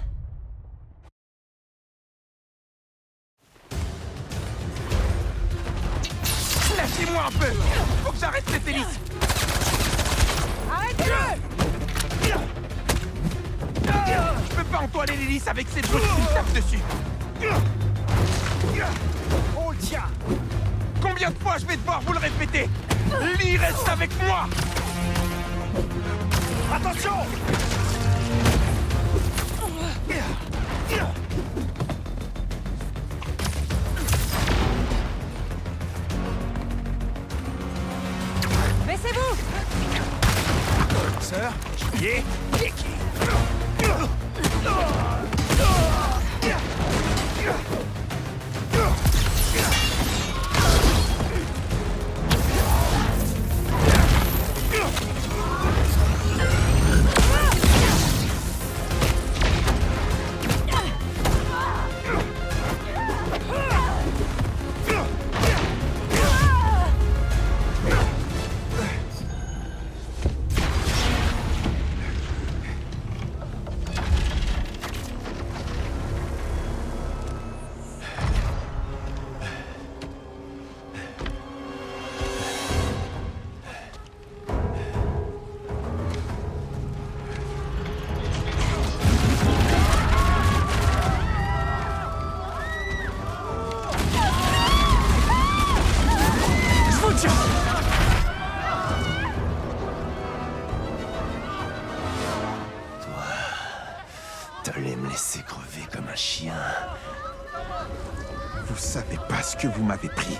Lâchez-moi un peu! Faut que j'arrête cette hélice! Arrêtez-le! Je peux pas entoiler l'hélice avec ces brutes qui me tapent dessus! Oh tiens! Combien de fois je vais devoir vous le répéter? Lee reste avec moi! Attention! Baissez-vous! Sœur, Juillet, Vicky! T'allais me laisser crever comme un chien. Vous savez pas ce que vous m'avez pris.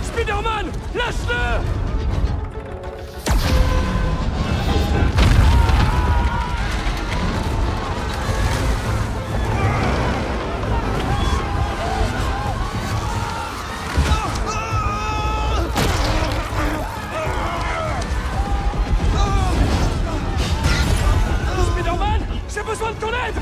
Spider-Man! Lâche-le! J'ai besoin de ton aide!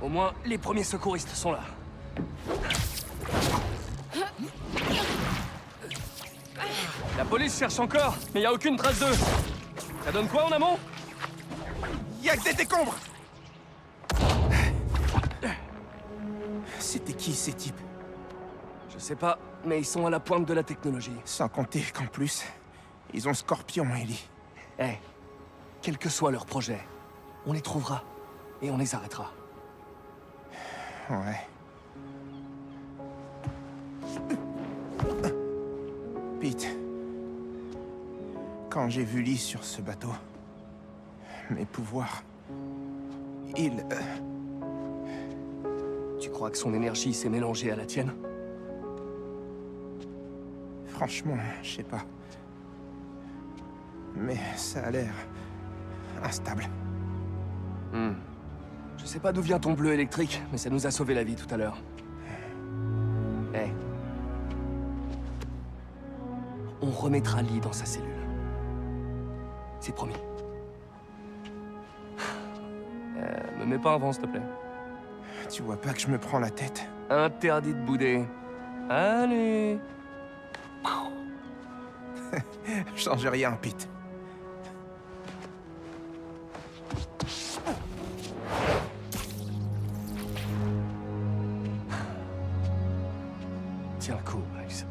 Au moins, les premiers secouristes sont là. La police cherche encore, mais y a aucune trace d'eux. Ça donne quoi en amont? Y'a que des décombres! C'était qui ces types? Je sais pas, mais ils sont à la pointe de la technologie. Sans compter qu'en plus, ils ont Scorpion, Ellie. Eh, quel que soit leur projet, on les trouvera et on les arrêtera. Ouais. Pete, quand j'ai vu Lee sur ce bateau, mes pouvoirs, il... Tu crois que son énergie s'est mélangée à la tienne? Franchement, je sais pas. Mais ça a l'air... instable. Je sais pas d'où vient ton bleu électrique, mais ça nous a sauvé la vie tout à l'heure. Eh. On remettra Lee dans sa cellule. C'est promis. Me mets pas un vent, s'il te plaît. Tu vois pas que je me prends la tête? Interdit de bouder. Allez. Change rien, Pete. Tiens le coup, Max.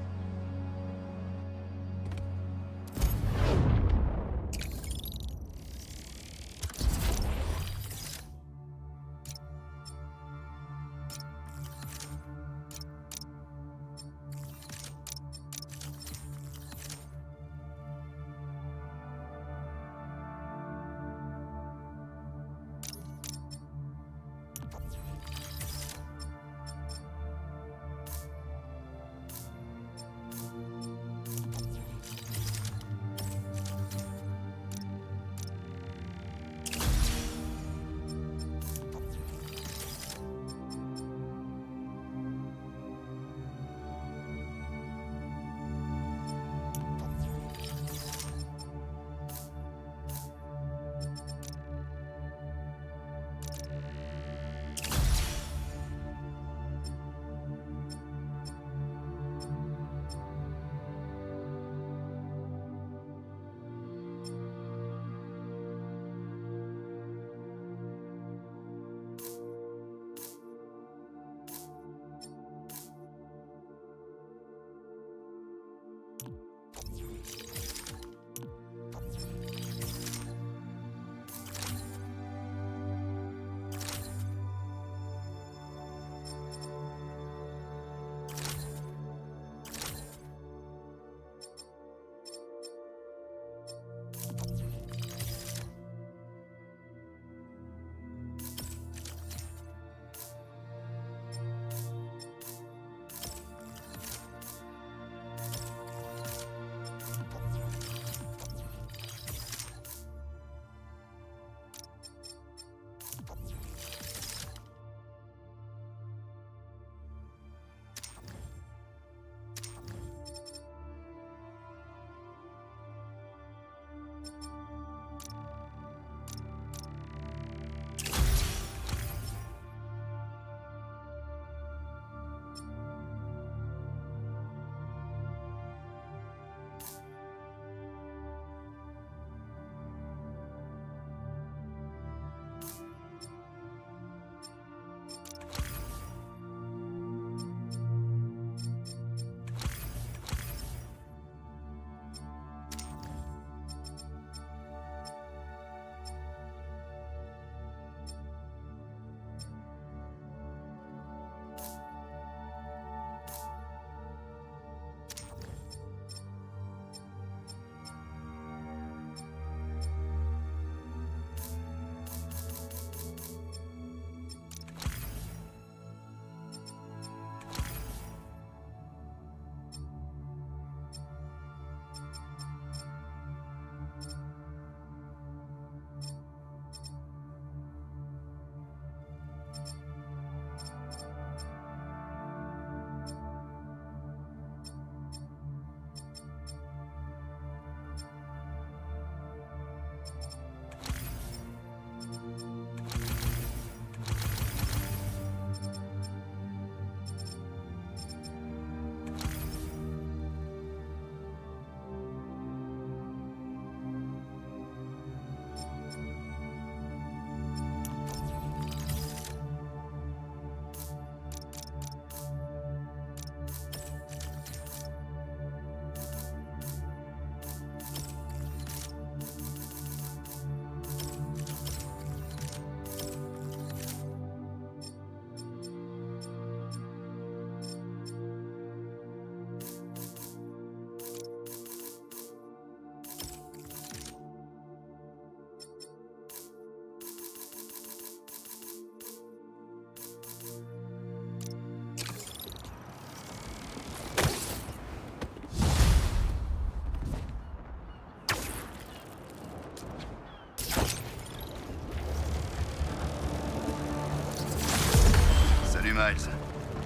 Miles.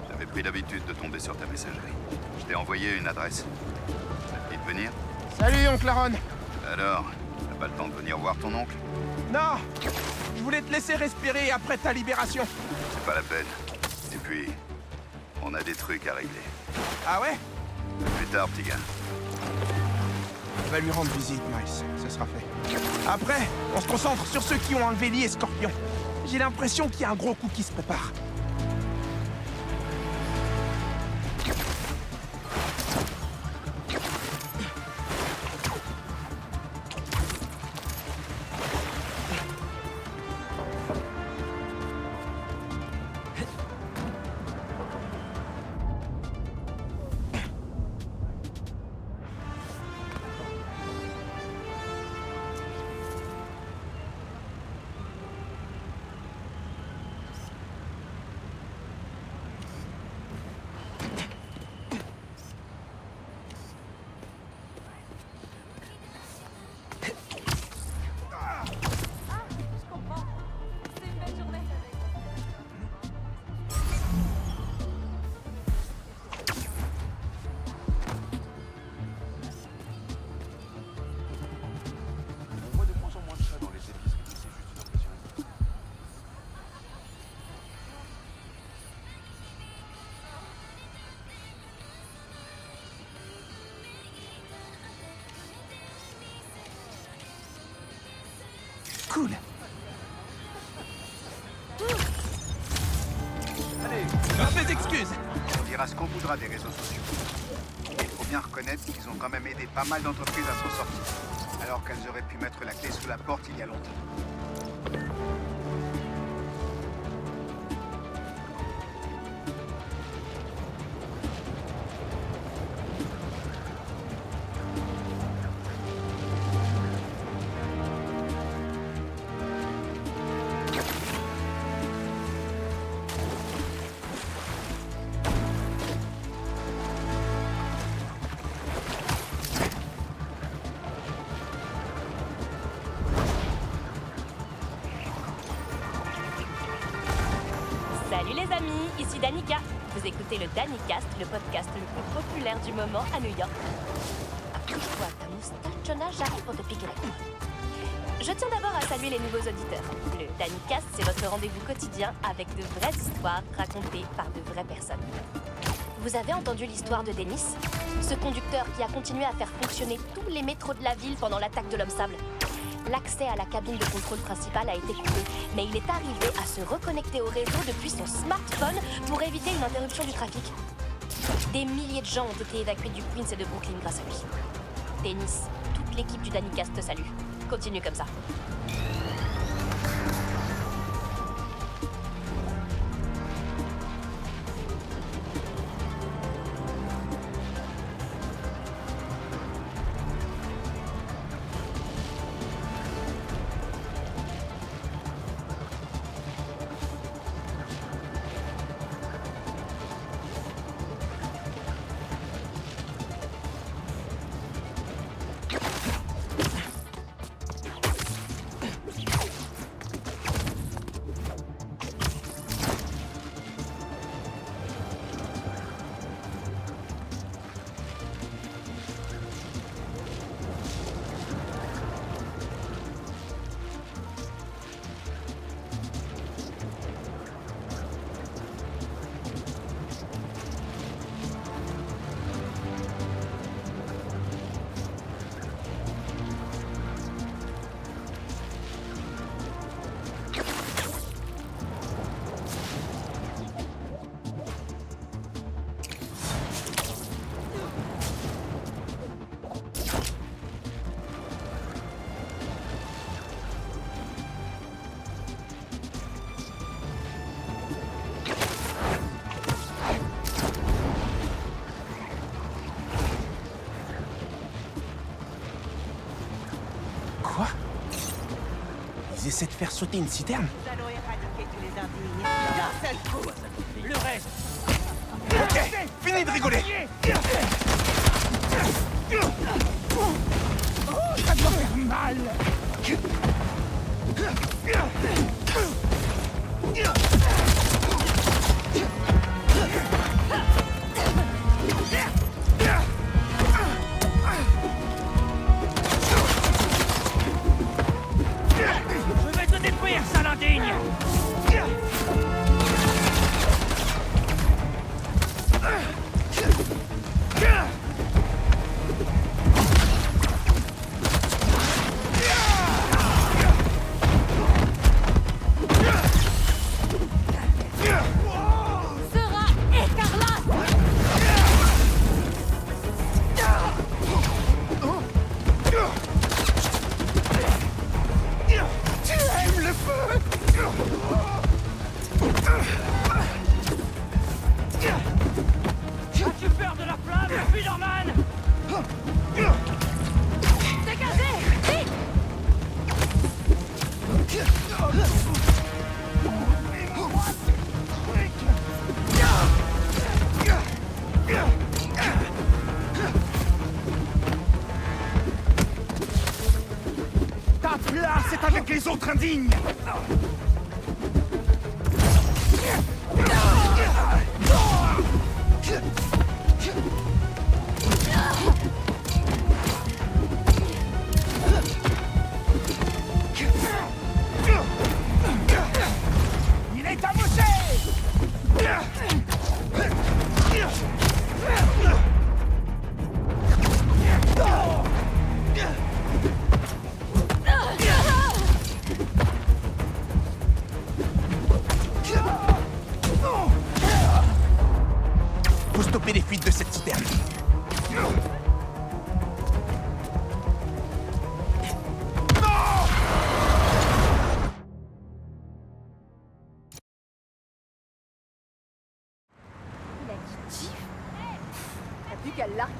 J'avais pris l'habitude de tomber sur ta messagerie. Je t'ai envoyé une adresse. Ça te dit de venir? Salut, oncle Aaron. Alors, t'as pas le temps de venir voir ton oncle? Non, je voulais te laisser respirer après ta libération. C'est pas la peine. Et puis, on a des trucs à régler. Ah ouais? Plus tard, petit gars. Je vais lui rendre visite, Miles. Ce sera fait. Après, on se concentre sur ceux qui ont enlevé Lee et Scorpion. J'ai l'impression qu'il y a un gros coup qui se prépare. Cool. Allez, toutes mes excuses. On dira ce qu'on voudra des réseaux sociaux. Il faut bien reconnaître qu'ils ont quand même aidé pas mal d'entreprises à s'en sortir, alors qu'elles auraient pu mettre la clé sous la porte il y a longtemps. Salut les amis, ici Danica. Vous écoutez le Danicast, le podcast le plus populaire du moment à New York. Accroche-toi à ta moustache, Jonah, j'arrive pour te piquer la cour. Je tiens d'abord à saluer les nouveaux auditeurs. Le Danicast, c'est votre rendez-vous quotidien avec de vraies histoires racontées par de vraies personnes. Vous avez entendu l'histoire de Dennis? Ce conducteur qui a continué à faire fonctionner tous les métros de la ville pendant l'attaque de l'homme-sable. L'accès à la cabine de contrôle principale a été coupé, mais il est arrivé à se reconnecter au réseau depuis son smartphone pour éviter une interruption du trafic. Des milliers de gens ont été évacués du Queens et de Brooklyn grâce à lui. Dennis, toute l'équipe du Danicast te salue. Continue comme ça. Ils essaient de faire sauter une citerne. Nous allons éradiquer tous les indignes d'un seul coup. Le reste. Ok, fini de rigoler. Ça doit faire mal. Là, c'est avec les autres indignes. Il est amoché! Faut stopper les fuites de cette citerne. Il a dit gif. T'as plus qu'à le larguer.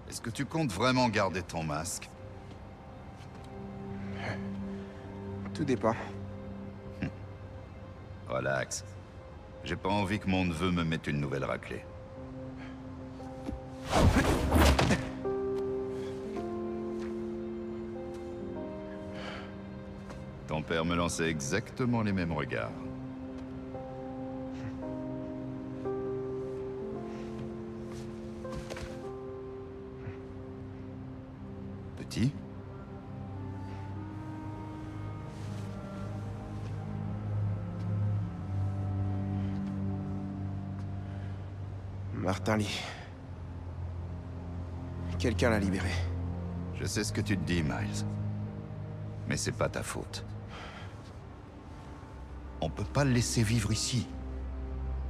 Est-ce que tu comptes vraiment garder ton masque? Tout dépend. Relax. J'ai pas envie que mon neveu me mette une nouvelle raclée. Ton père me lançait exactement les mêmes regards. Petit? Martin Lee. Quelqu'un l'a libéré. Je sais ce que tu te dis, Miles. Mais c'est pas ta faute. On peut pas le laisser vivre ici.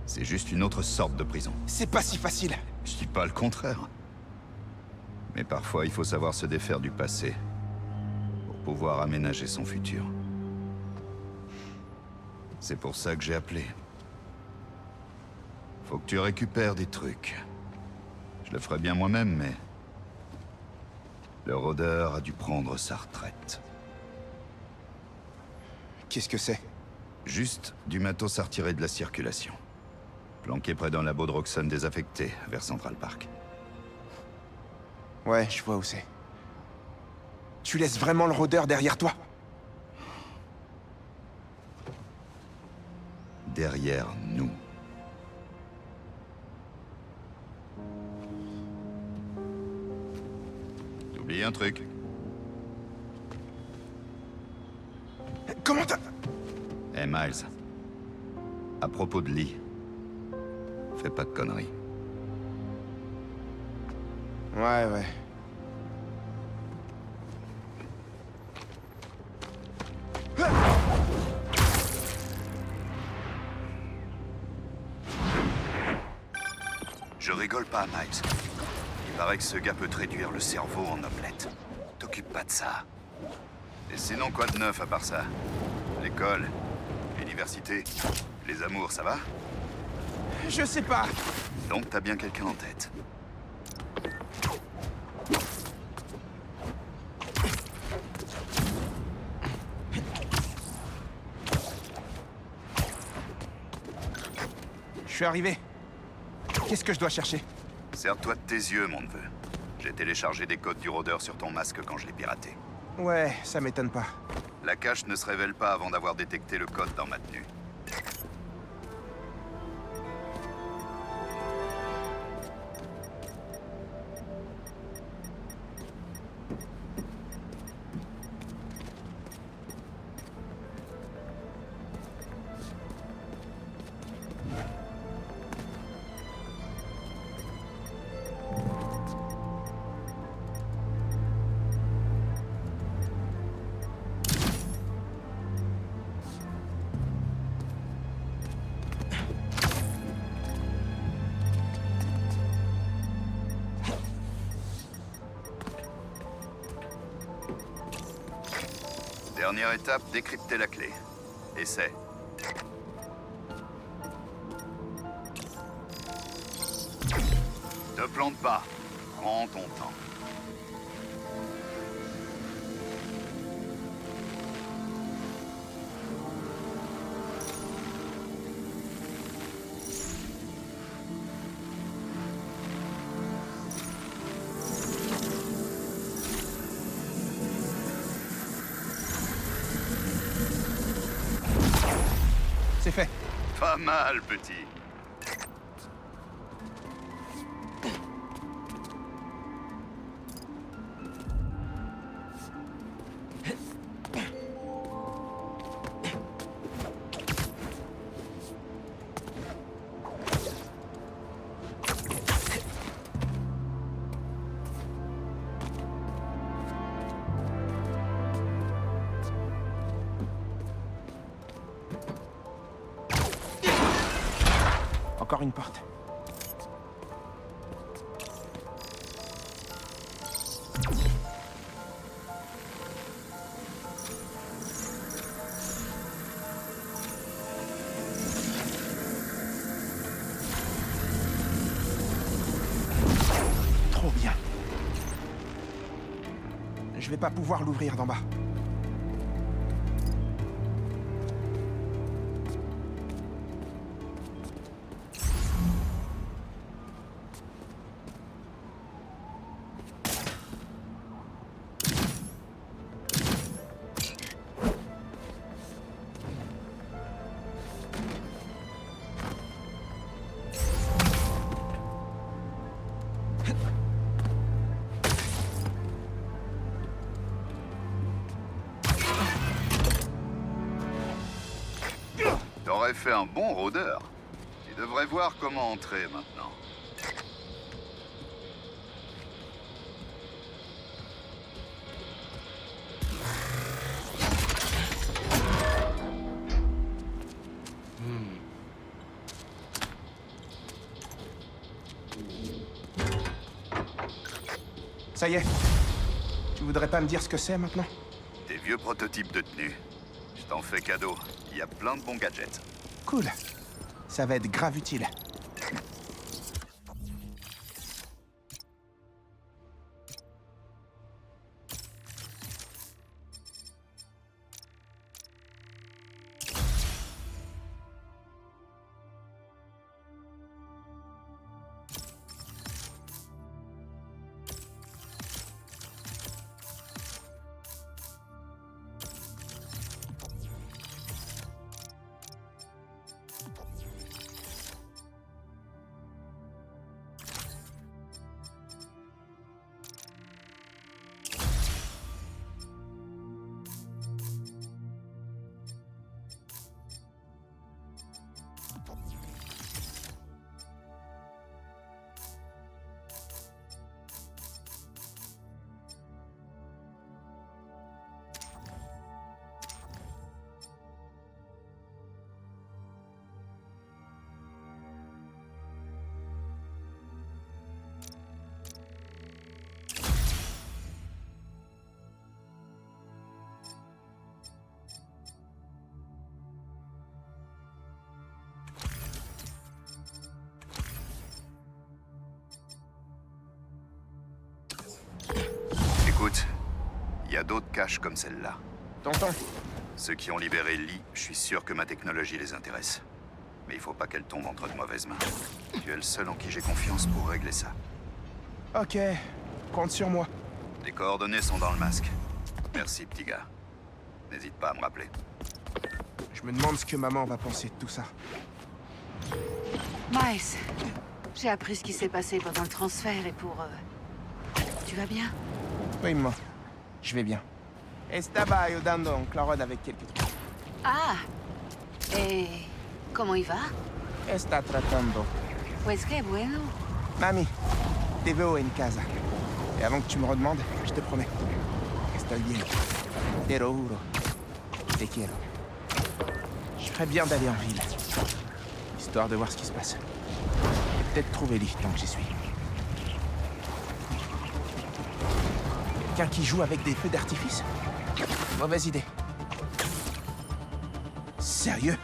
C'est juste une autre sorte de prison. C'est pas si facile. Je dis pas le contraire. Mais parfois, il faut savoir se défaire du passé pour pouvoir aménager son futur. C'est pour ça que j'ai appelé. Faut que tu récupères des trucs. Je le ferais bien moi-même, mais... le rôdeur a dû prendre sa retraite. Qu'est-ce que c'est? Juste du matos à retirer de la circulation. Planqué près d'un labo de Roxxon désaffecté, vers Central Park. Ouais, je vois où c'est. Tu laisses vraiment le rôdeur derrière toi? Derrière nous. T'oublies un truc. Comment t'as... Hey Miles. À propos de Lee. Fais pas de conneries. Ouais. Je rigole pas, Miles. Il paraît que ce gars peut te réduire le cerveau en omelette. T'occupe pas de ça. Et sinon, quoi de neuf à part ça? L'école, l'université, les amours, ça va? Je sais pas. Donc t'as bien quelqu'un en tête. Je suis arrivé. Qu'est-ce que je dois chercher? Sers-toi de tes yeux, mon neveu. J'ai téléchargé des codes du rôdeur sur ton masque quand je l'ai piraté. Ouais, ça m'étonne pas. La cache ne se révèle pas avant d'avoir détecté le code dans ma tenue. Dernière étape, décrypter la clé. Essaie. Te plante pas. Prends ton temps. Pas mal, petit. Encore une porte. Trop bien. Je vais pas pouvoir l'ouvrir d'en bas. T'aurais fait un bon rôdeur. Tu devrais voir comment entrer maintenant. Ça y est. Tu voudrais pas me dire ce que c'est maintenant? Des vieux prototypes de tenue. Je t'en fais cadeau. Il y a plein de bons gadgets. Cool. Ça va être grave utile. Écoute, il y a d'autres caches comme celle-là. Tonton. Ceux qui ont libéré Lee, je suis sûr que ma technologie les intéresse. Mais il faut pas qu'elle tombe entre de mauvaises mains. Tu es le seul en qui j'ai confiance pour régler ça. Ok, compte sur moi. Les coordonnées sont dans le masque. Merci, petit gars. N'hésite pas à me rappeler. Je me demande ce que maman va penser de tout ça. Miles, j'ai appris ce qui s'est passé pendant le transfert et pour... Tu vas bien? Oui, maman. Je vais bien. Estaba ayudando en Clarod avec quelques trucs. Ah! Et... comment il va? Está tratando. Pues que bueno. Mami, te veo en casa. Et avant que tu me redemandes, je te promets. Estoy bien. Te lo juro. Te quiero. Je ferais bien d'aller en ville. Histoire de voir ce qui se passe. Et peut-être trouver Lee tant que j'y suis. Quelqu'un qui joue avec des feux d'artifice? Mauvaise idée. Sérieux?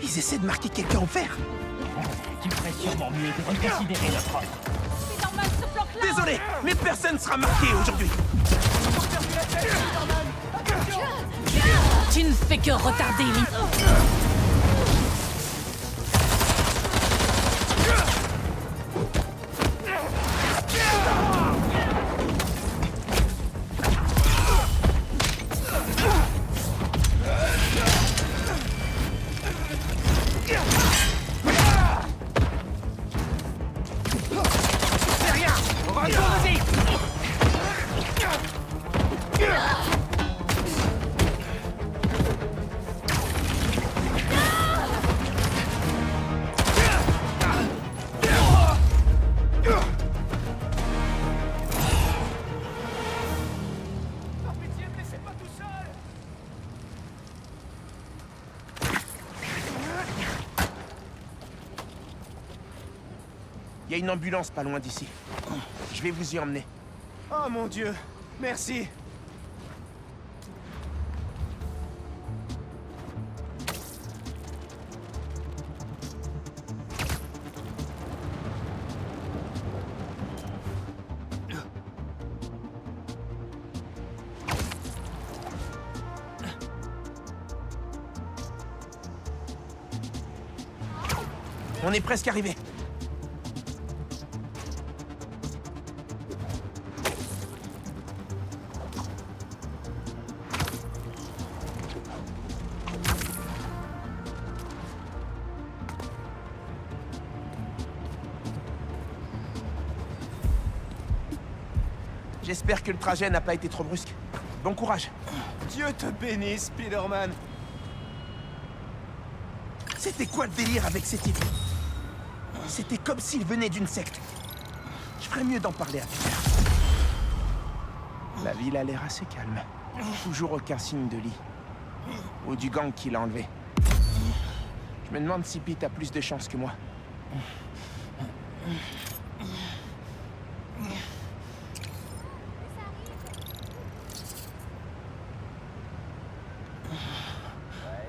Ils essaient de marquer quelqu'un au fer? Tu ferais sûrement mieux de reconsidérer notre offre. C'est normal, ce planque-là! Désolé, mais personne sera marqué aujourd'hui. Tu ne fais que retarder Lee. Vas-y! Il y a une ambulance pas loin d'ici. Je vais vous y emmener. Oh mon Dieu, merci. On est presque arrivé. J'espère que le trajet n'a pas été trop brusque. Bon courage. Dieu te bénisse, Spider-Man. C'était quoi le délire avec ces types? C'était comme s'ils venaient d'une secte. Je ferais mieux d'en parler à Peter. La ville a l'air assez calme. Toujours aucun signe de Lee. Ou du gang qui l'a enlevé. Je me demande si Pete a plus de chance que moi.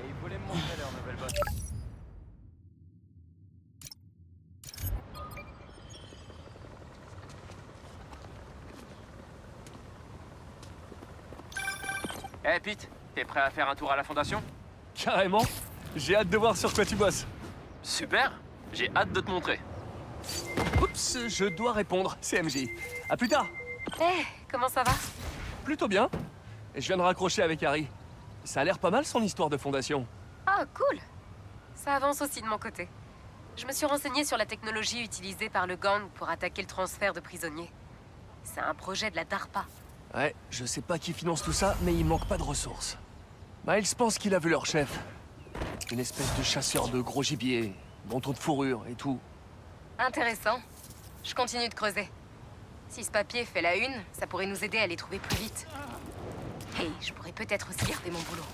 Ils voulaient me montrer leur nouvelle botte. Hey Pete, t'es prêt à faire un tour à la fondation? Carrément. J'ai hâte de voir sur quoi tu bosses. Super. J'ai hâte de te montrer. Oups, je dois répondre. C'est MJ. À plus tard. Eh, comment ça va? Plutôt bien. Et je viens de raccrocher avec Harry. Ça a l'air pas mal son histoire de fondation. Ah, cool. Ça avance aussi de mon côté. Je me suis renseignée sur la technologie utilisée par le gang pour attaquer le transfert de prisonniers. C'est un projet de la DARPA. Ouais, je sais pas qui finance tout ça, mais il manque pas de ressources. Miles pense qu'il a vu leur chef. Une espèce de chasseur de gros gibier, manteau de fourrure et tout. Intéressant. Je continue de creuser. Si ce papier fait la une, ça pourrait nous aider à les trouver plus vite. Et je pourrais peut-être aussi garder mon boulot.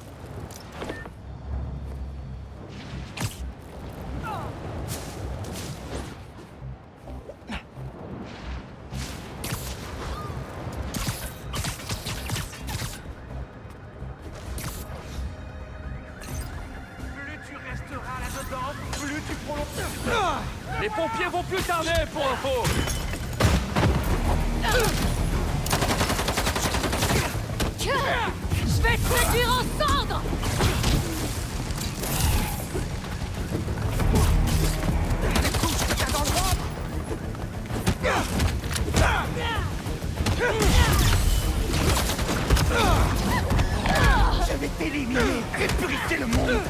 Plus tu prolonges... Les pompiers vont plus tarder, pour info. Je vais te réduire en cendres! Je vais t'éliminer et purifier le monde.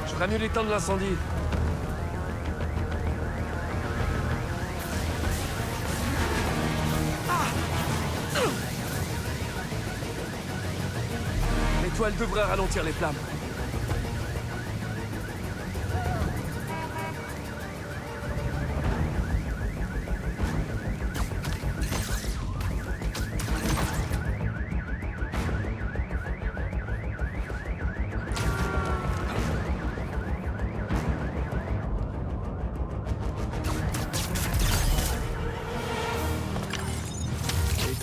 Je ferais mieux l'éteindre l'incendie. L'étoile devrait ralentir les flammes.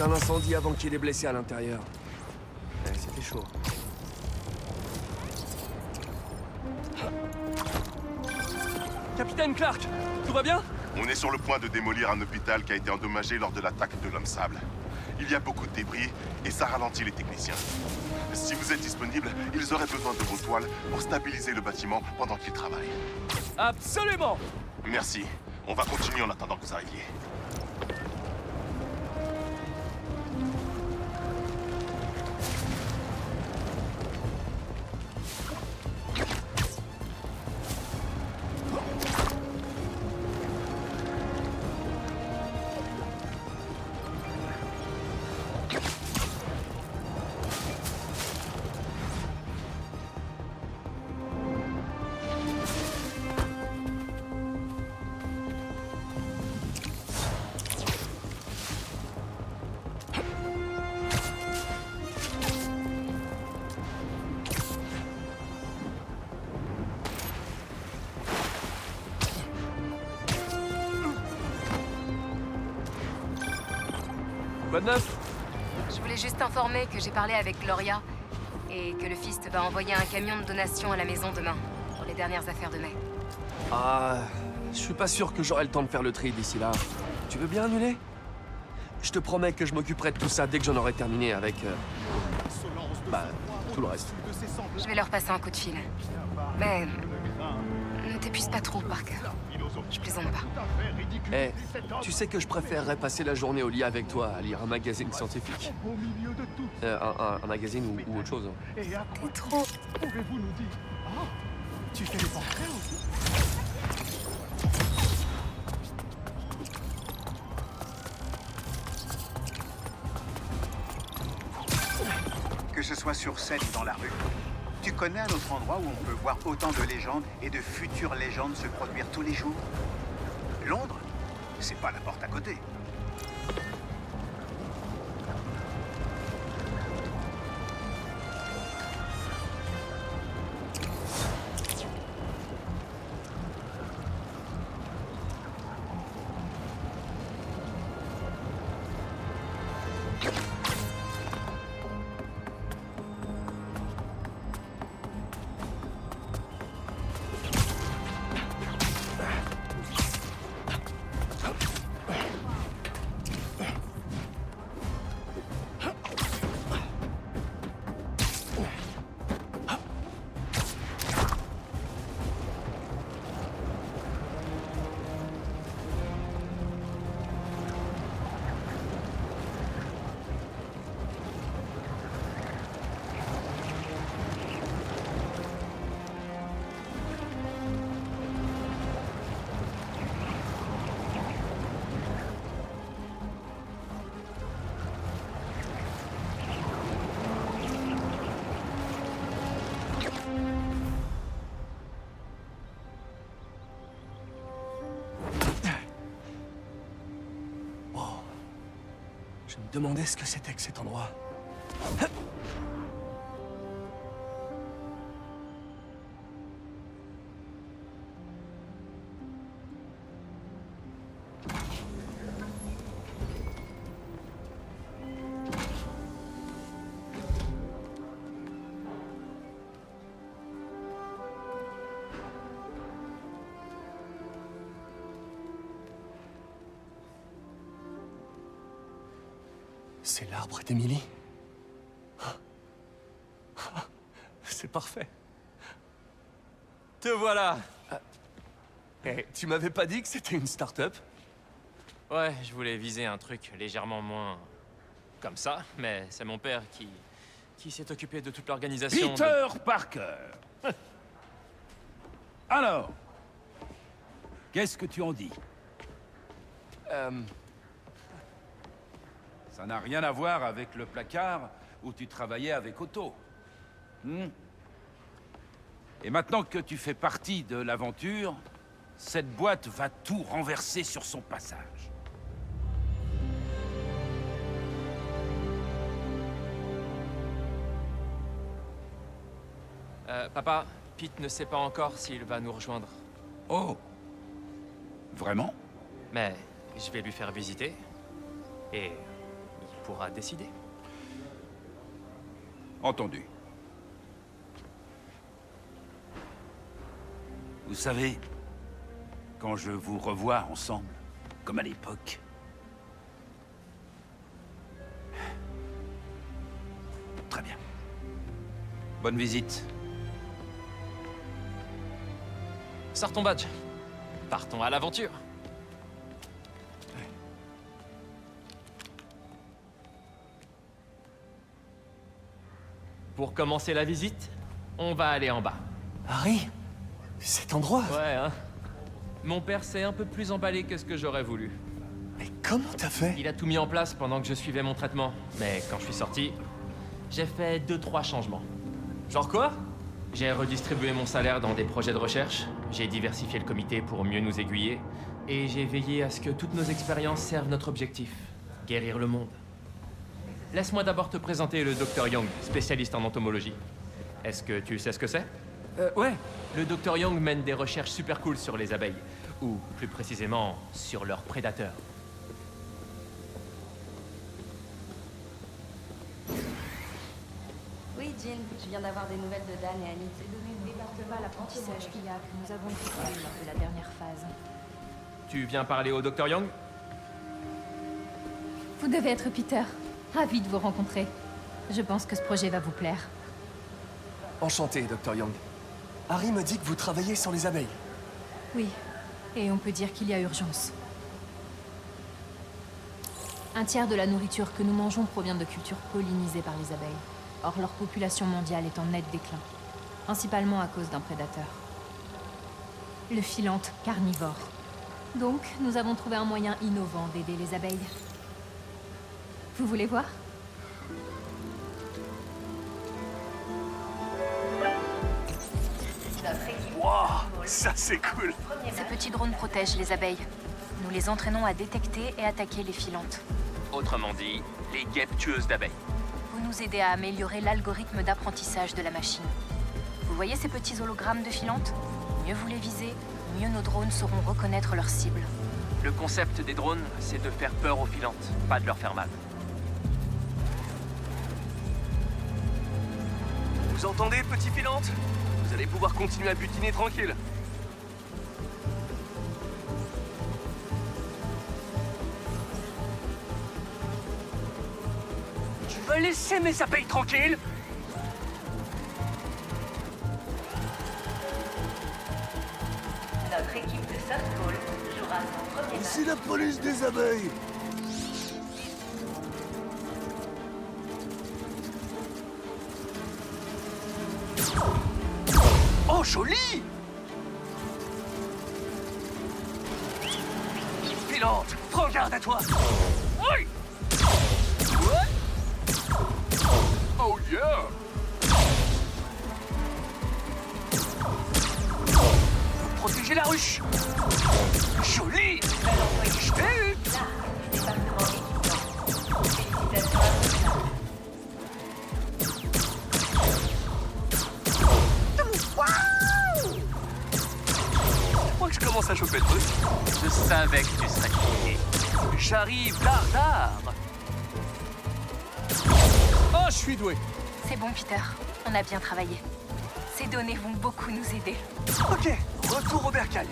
Un incendie avant qu'il y ait des blessés à l'intérieur. Ouais, c'était chaud. Capitaine Clark, tout va bien? On est sur le point de démolir un hôpital qui a été endommagé lors de l'attaque de l'homme sable. Il y a beaucoup de débris et ça ralentit les techniciens. Si vous êtes disponible, ils auraient besoin de vos toiles pour stabiliser le bâtiment pendant qu'ils travaillent. Absolument! Merci. On va continuer en attendant que vous arriviez. Quoi de neuf? Je voulais juste t'informer que j'ai parlé avec Gloria et que le Fist va envoyer un camion de donation à la maison demain pour les dernières affaires de mai. Ah, je suis pas sûr que j'aurai le temps de faire le tri d'ici là. Tu veux bien annuler? Je te promets que je m'occuperai de tout ça dès que j'en aurai terminé avec... tout le reste. Je vais leur passer un coup de fil. Mais... ne t'épuise pas trop, Parker. Je plaisante pas. Eh, tu sais que je préférerais passer la journée au lit avec toi à lire un magazine scientifique. Un magazine ou autre chose. T'es trop... Pouvez-vous nous dire... Ah, tu fais les portraits aussi? Que ce soit sur scène ou dans la rue, tu connais un autre endroit où on peut voir autant de légendes et de futures légendes se produire tous les jours? Londres, c'est pas la porte à côté. Je me demandais ce que c'était que cet endroit. C'est l'arbre d'Emily. C'est parfait. Te voilà. Eh, tu m'avais pas dit que c'était une start-up? Ouais, je voulais viser un truc légèrement moins... comme ça, mais c'est mon père qui s'est occupé de toute l'organisation. Peter Parker. Alors, qu'est-ce que tu en dis? Ça n'a rien à voir avec le placard où tu travaillais avec Otto. Et maintenant que tu fais partie de l'aventure, cette boîte va tout renverser sur son passage. Papa, Pete ne sait pas encore s'il va nous rejoindre. Oh. Vraiment? Mais je vais lui faire visiter. Et il pourra décider. Entendu. Vous savez, quand je vous revois ensemble, comme à l'époque. Très bien. Bonne visite. Sors ton badge. Partons à l'aventure. Pour commencer la visite, on va aller en bas. Harry, cet endroit... Ouais, hein. Mon père s'est un peu plus emballé que ce que j'aurais voulu. Mais comment t'as fait? Il a tout mis en place pendant que je suivais mon traitement. Mais quand je suis sorti, j'ai fait 2-3 changements. Genre quoi? J'ai redistribué mon salaire dans des projets de recherche, j'ai diversifié le comité pour mieux nous aiguiller, et j'ai veillé à ce que toutes nos expériences servent notre objectif, guérir le monde. Laisse-moi d'abord te présenter le Dr Young, spécialiste en entomologie. Est-ce que tu sais ce que c'est? Ouais. Le Dr Young mène des recherches super cool sur les abeilles, ou plus précisément, sur leurs prédateurs. Oui, Jill, je viens d'avoir des nouvelles de Dan et Annie. C'est donné une département à l'apprentissage qu'il y a, que nous avons découvert lors de la dernière phase. Tu viens parler au Dr Young? Vous devez être Peter. Ravi de vous rencontrer. Je pense que ce projet va vous plaire. Enchanté, Dr Young. Harry me dit que vous travaillez sur les abeilles. Oui, et on peut dire qu'il y a urgence. Un tiers de la nourriture que nous mangeons provient de cultures pollinisées par les abeilles. Or, leur population mondiale est en net déclin, principalement à cause d'un prédateur. Le philanthe carnivore. Donc, nous avons trouvé un moyen innovant d'aider les abeilles. Vous voulez voir? Wow, ça c'est cool. Ces petits drones protègent les abeilles. Nous les entraînons à détecter et attaquer les filantes. Autrement dit, les guêpes tueuses d'abeilles. Vous nous aidez à améliorer l'algorithme d'apprentissage de la machine. Vous voyez ces petits hologrammes de filantes? Mieux vous les visez, mieux nos drones sauront reconnaître leurs cibles. Le concept des drones, c'est de faire peur aux filantes, pas de leur faire mal. Vous entendez, petit filante? Vous allez pouvoir continuer à butiner tranquille. Tu veux laisser mes abeilles tranquilles? Notre équipe de softball jouera son premier match. C'est la police des abeilles. Oh, joli! Filante, prends garde à toi! Oui! Oh yeah! Protégez la ruche! Joli! Je t'ai eu! Je crois que je commence à choper le truc. Je savais que tu serais crié. J'arrive tard. Oh, je suis doué. C'est bon, Peter. On a bien travaillé. Ces données vont beaucoup nous aider. Ok, retour au bercail.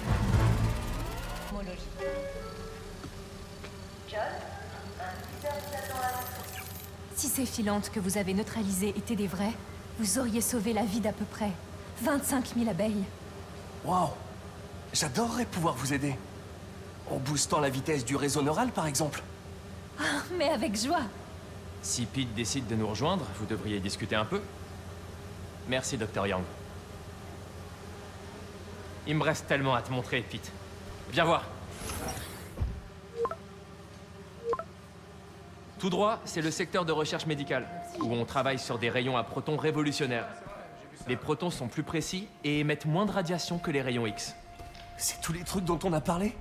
Si ces filantes que vous avez neutralisées étaient des vraies, vous auriez sauvé la vie d'à peu près 25 000 abeilles. Waouh! J'adorerais pouvoir vous aider. En boostant la vitesse du réseau neural, par exemple. Ah, mais avec joie. Si Pete décide de nous rejoindre, vous devriez discuter un peu. Merci, Dr Young. Il me reste tellement à te montrer, Pete. Viens voir. Tout droit, c'est le secteur de recherche médicale, où on travaille sur des rayons à protons révolutionnaires. Les protons sont plus précis et émettent moins de radiation que les rayons X. C'est tous les trucs dont on a parlé?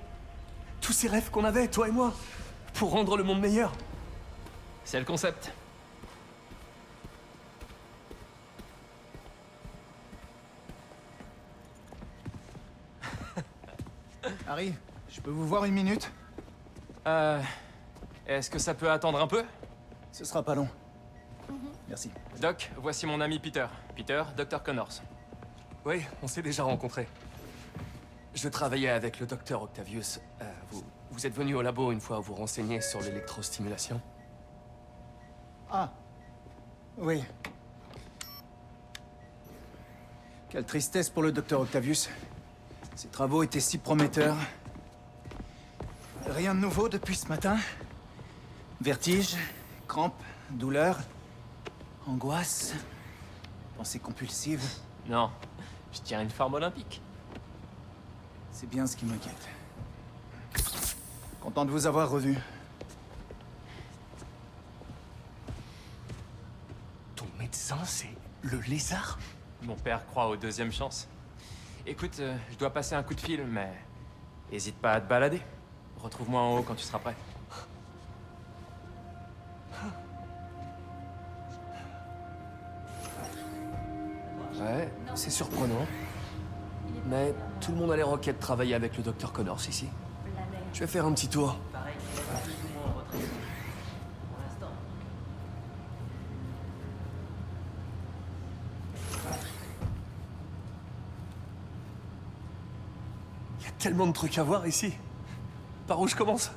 Tous ces rêves qu'on avait, toi et moi, pour rendre le monde meilleur. C'est le concept. Harry, je peux vous voir une minute? Est-ce que ça peut attendre un peu? Ce sera pas long. Merci. Doc, voici mon ami Peter. Peter, Dr Connors. Oui, on s'est déjà rencontrés. Je travaillais avec le docteur Octavius. Vous êtes venu au labo une fois vous renseigner sur l'électrostimulation? Ah. Oui. Quelle tristesse pour le docteur Octavius. Ses travaux étaient si prometteurs. Rien de nouveau depuis ce matin? Vertige, crampes, douleurs, angoisse, pensées compulsives. Non, je tiens une forme olympique. C'est bien ce qui m'inquiète. Content de vous avoir revu. Ton médecin, c'est le lézard? Mon père croit aux deuxièmes chances. Écoute, je dois passer un coup de fil, mais... hésite pas à te balader. Retrouve-moi en haut quand tu seras prêt. Ouais, c'est surprenant. Mais tout le monde a l'air ok de travailler avec le docteur Connors ici. Je vais faire un petit tour. Il y a tellement de trucs à voir ici. Par où je commence?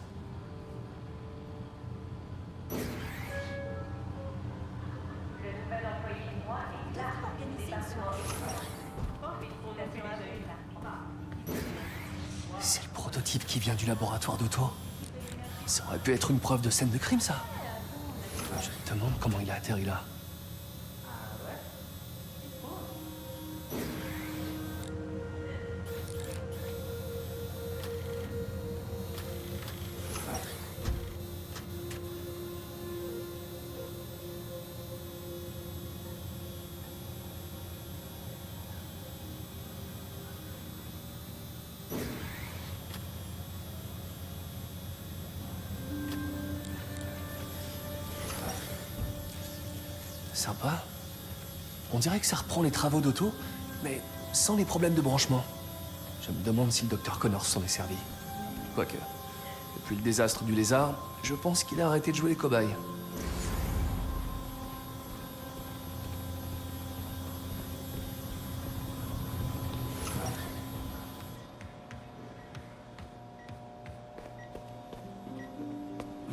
C'est le prototype qui vient du laboratoire d'Otto. Ça aurait pu être une preuve de scène de crime, ça. Je me demande comment il a atterri là. Sympa. On dirait que ça reprend les travaux d'Otto, mais sans les problèmes de branchement. Je me demande si le docteur Connors s'en est servi. Quoique, depuis le désastre du lézard, je pense qu'il a arrêté de jouer les cobayes.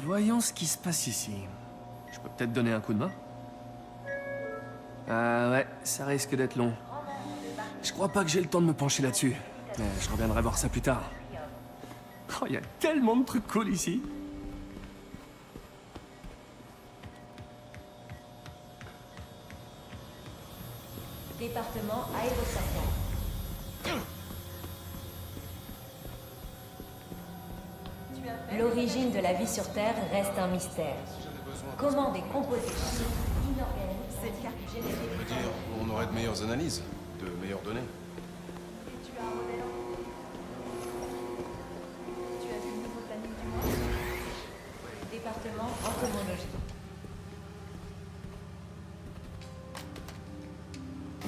Voyons ce qui se passe ici. Je peux peut-être donner un coup de main? Ah ouais, ça risque d'être long. Je crois pas que j'ai le temps de me pencher là-dessus. Mais je reviendrai voir ça plus tard. Oh, il y a tellement de trucs cool ici. Département aérostation. L'origine de la vie sur Terre reste un mystère. Comment des composés chimiques inorganiques sont générés? Je veux dire, on aurait de meilleures analyses, de meilleures données. Département entomologie.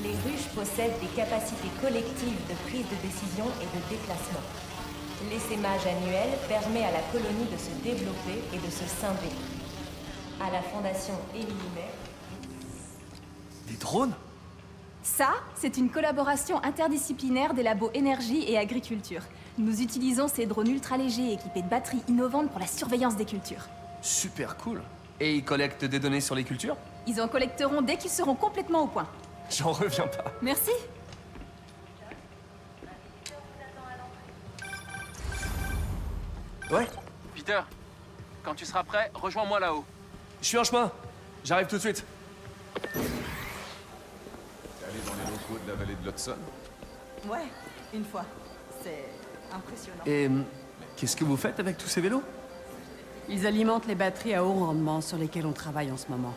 Les ruches possèdent des capacités collectives de prise de décision et de déplacement. L'essaimage annuel permet à la colonie de se développer et de se scinder. À la Fondation Émilie May. Des drones? Ça, c'est une collaboration interdisciplinaire des labos énergie et agriculture. Nous utilisons ces drones ultra légers équipés de batteries innovantes pour la surveillance des cultures. Super cool. Et ils collectent des données sur les cultures? Ils en collecteront dès qu'ils seront complètement au point. J'en reviens pas. Merci. Ouais? Peter, quand tu seras prêt, rejoins-moi là-haut. Je suis en chemin. J'arrive tout de suite. T'es allé dans les locaux de la vallée de l'Hudson? Ouais, une fois. C'est impressionnant. Et qu'est-ce que vous faites avec tous ces vélos? Ils alimentent les batteries à haut rendement sur lesquelles on travaille en ce moment.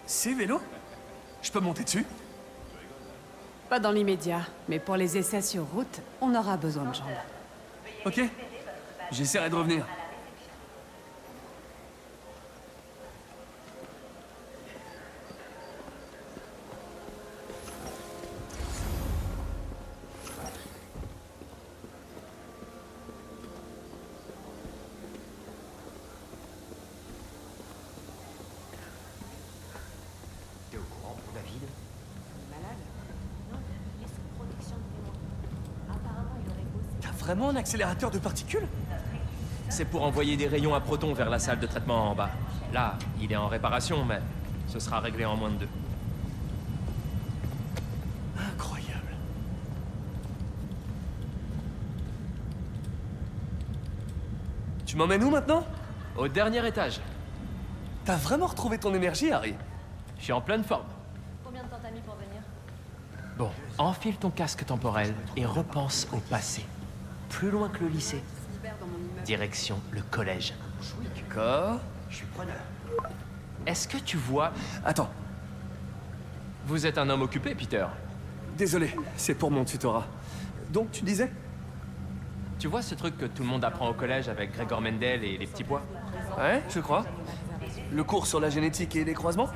Ces vélos? Je peux monter dessus? Pas dans l'immédiat, mais pour les essais sur route, on aura besoin de jambes. Ok. J'essaierai de revenir. T'es au courant pour David? Malade? Non, il est sous protection de témoins. Apparemment, il aurait bossé vraiment un accélérateur de particules? C'est pour envoyer des rayons à protons vers la salle de traitement en bas. Là, il est en réparation, mais ce sera réglé en moins de 2. Incroyable. Tu m'emmènes où maintenant? Au dernier étage. T'as vraiment retrouvé ton énergie, Harry? Je suis en pleine forme. Combien de temps t'as mis pour venir? Bon, enfile ton casque temporel et repense au passé. Plus loin que le lycée. Direction le collège. D'accord. Je suis preneur. Est-ce que tu vois... Attends. Vous êtes un homme occupé, Peter. Désolé, c'est pour mon tutorat. Donc, tu disais? Tu vois ce truc que tout le monde apprend au collège avec Gregor Mendel et les petits pois? Ouais, je crois. Le cours sur la génétique et les croisements?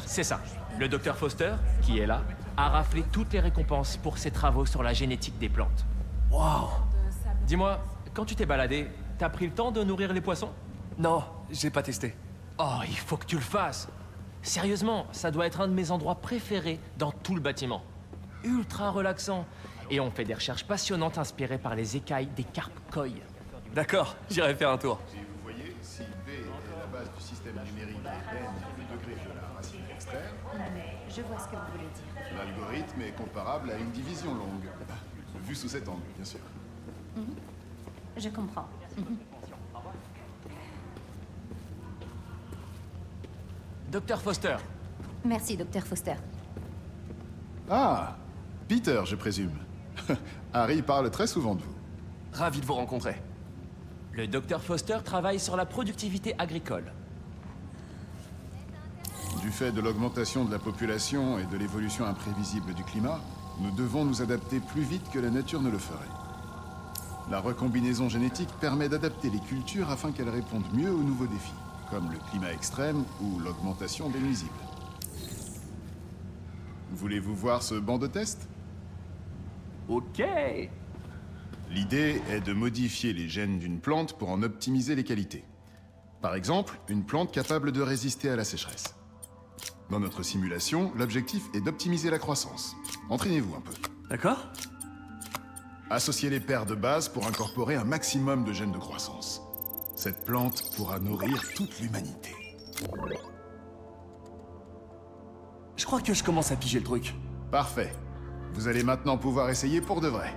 C'est ça. Le docteur Foster, qui est là, a raflé toutes les récompenses pour ses travaux sur la génétique des plantes. Waouh! Dis-moi, quand tu t'es baladé, t'as pris le temps de nourrir les poissons? Non, j'ai pas testé. Oh, il faut que tu le fasses. Sérieusement, ça doit être un de mes endroits préférés dans tout le bâtiment. Ultra relaxant. Et on fait des recherches passionnantes inspirées par les écailles des carpes koi. D'accord, j'irai faire un tour. Et vous voyez, si B est la base du système numérique et N le degré de la racine extrême, Je vois ce que vous voulez dire. l'algorithme est comparable à une division longue. Vu sous cet angle, bien sûr. Je comprends. Docteur Foster. Merci, docteur Foster. Ah, Peter, je présume. Harry parle très souvent de vous. Ravi de vous rencontrer. Le docteur Foster travaille sur la productivité agricole. Du fait de l'augmentation de la population et de l'évolution imprévisible du climat, nous devons nous adapter plus vite que la nature ne le ferait. La recombinaison génétique permet d'adapter les cultures afin qu'elles répondent mieux aux nouveaux défis, comme le climat extrême ou l'augmentation des nuisibles. Voulez-vous voir ce banc de test? Ok. L'idée est de modifier les gènes d'une plante pour en optimiser les qualités. Par exemple, une plante capable de résister à la sécheresse. Dans notre simulation, l'objectif est d'optimiser la croissance. Entraînez-vous un peu. D'accord. Associez les paires de base pour incorporer un maximum de gènes de croissance. Cette plante pourra nourrir toute l'humanité. Je crois que je commence à piger le truc. Parfait. Vous allez maintenant pouvoir essayer pour de vrai.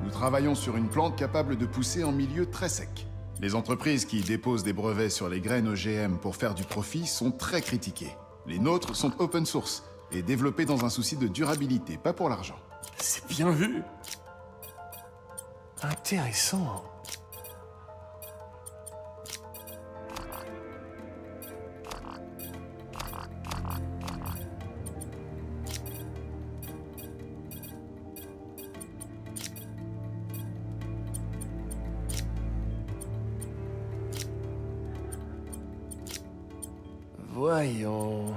Nous travaillons sur une plante capable de pousser en milieu très sec. Les entreprises qui déposent des brevets sur les graines OGM pour faire du profit sont très critiquées. Les nôtres sont open source et développées dans un souci de durabilité, pas pour l'argent. C'est bien vu. Intéressant. Voyons...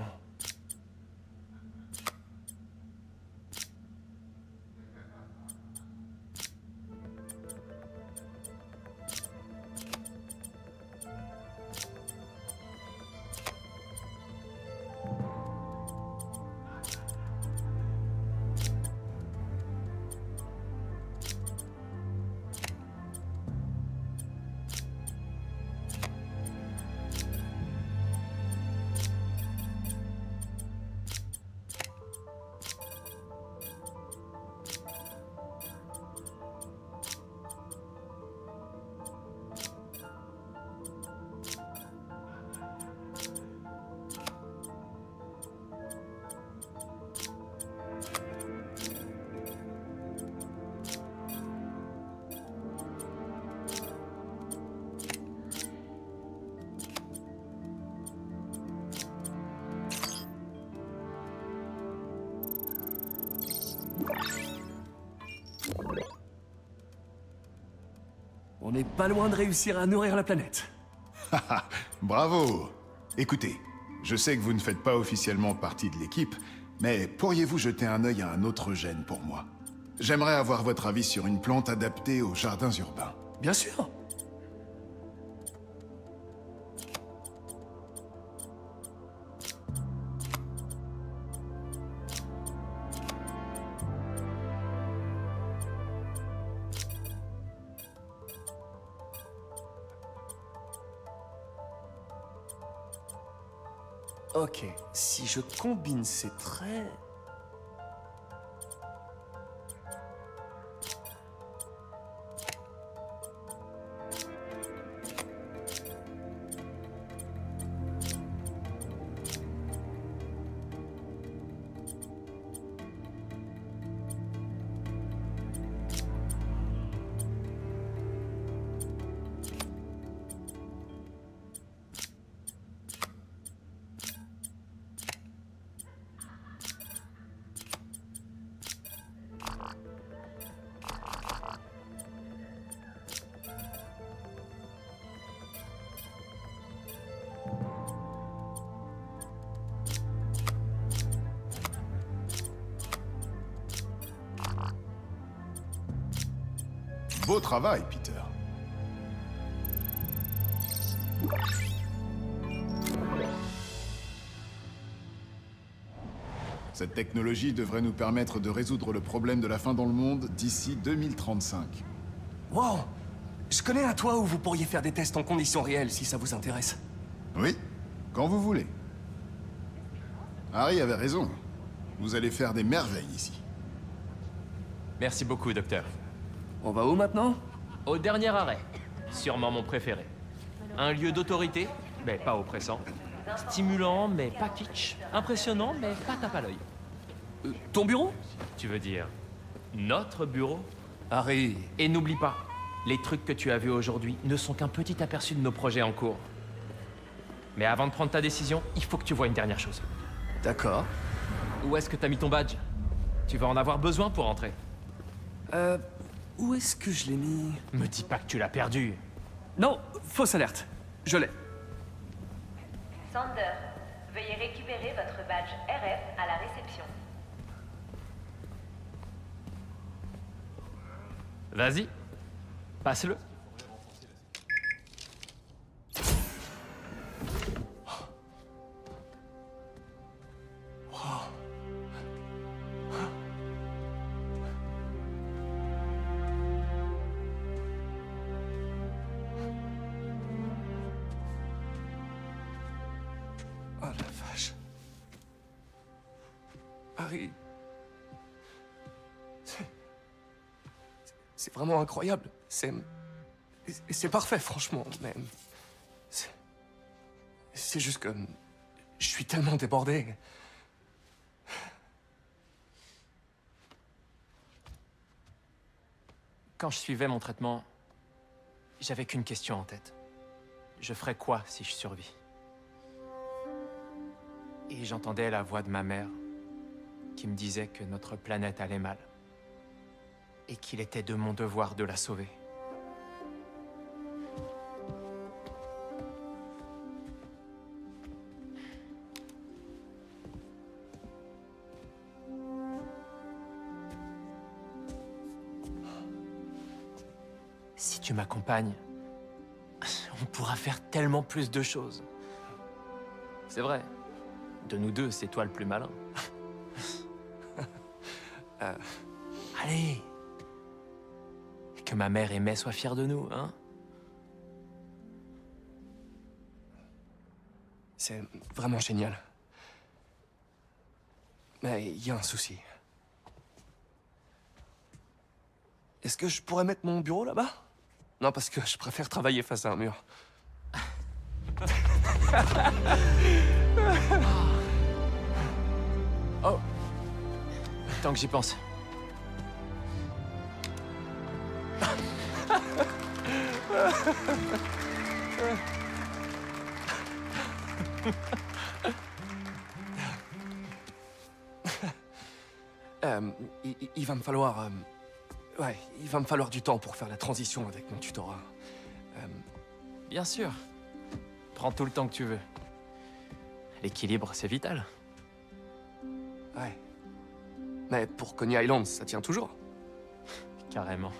On n'est pas loin de réussir à nourrir la planète. Bravo! Écoutez, je sais que vous ne faites pas officiellement partie de l'équipe, mais pourriez-vous jeter un œil à un autre gène pour moi? J'aimerais avoir votre avis sur une plante adaptée aux jardins urbains. Bien sûr. Ok, si je combine ces traits... Beau travail, Peter. Cette technologie devrait nous permettre de résoudre le problème de la faim dans le monde d'ici 2035. Wow! Je connais un toit où vous pourriez faire des tests en conditions réelles, si ça vous intéresse. Oui, quand vous voulez. Harry avait raison. Vous allez faire des merveilles ici. Merci beaucoup, docteur. On va où maintenant? Au dernier arrêt. Sûrement mon préféré. Un lieu d'autorité, mais pas oppressant. Stimulant, mais pas kitsch. Impressionnant, mais pas tape à l'œil. Ton bureau? Tu veux dire notre bureau? Harry... Et n'oublie pas, les trucs que tu as vus aujourd'hui ne sont qu'un petit aperçu de nos projets en cours. Mais avant de prendre ta décision, il faut que tu vois une dernière chose. D'accord. Où est-ce que t'as mis ton badge? Tu vas en avoir besoin pour entrer. Où est-ce que je l'ai mis? Me dis pas que tu l'as perdu. Non, fausse alerte. Je l'ai. Sander, veuillez récupérer votre badge RF à la réception. Vas-y, passe-le. Oh la vache. Harry. C'est vraiment incroyable. C'est parfait, franchement, mais... C'est juste que... Je suis tellement débordé. Quand je suivais mon traitement, j'avais qu'une question en tête. Je ferais quoi si je survis? Et j'entendais la voix de ma mère qui me disait que notre planète allait mal et qu'il était de mon devoir de la sauver. Si tu m'accompagnes, on pourra faire tellement plus de choses. C'est vrai. De nous deux, c'est toi le plus malin. Allez! Que ma mère et May soient fiers de nous, hein? C'est vraiment génial. Mais il y a un souci. Est-ce que je pourrais mettre mon bureau là-bas? Non, parce que je préfère travailler face à un mur. Oh! Tant que j'y pense. Il va me falloir... ouais, il va me falloir du temps pour faire la transition avec mon tutorat. Bien sûr. Prends tout le temps que tu veux. L'équilibre, c'est vital. Ouais. Mais pour Coney Island, ça tient toujours. Carrément.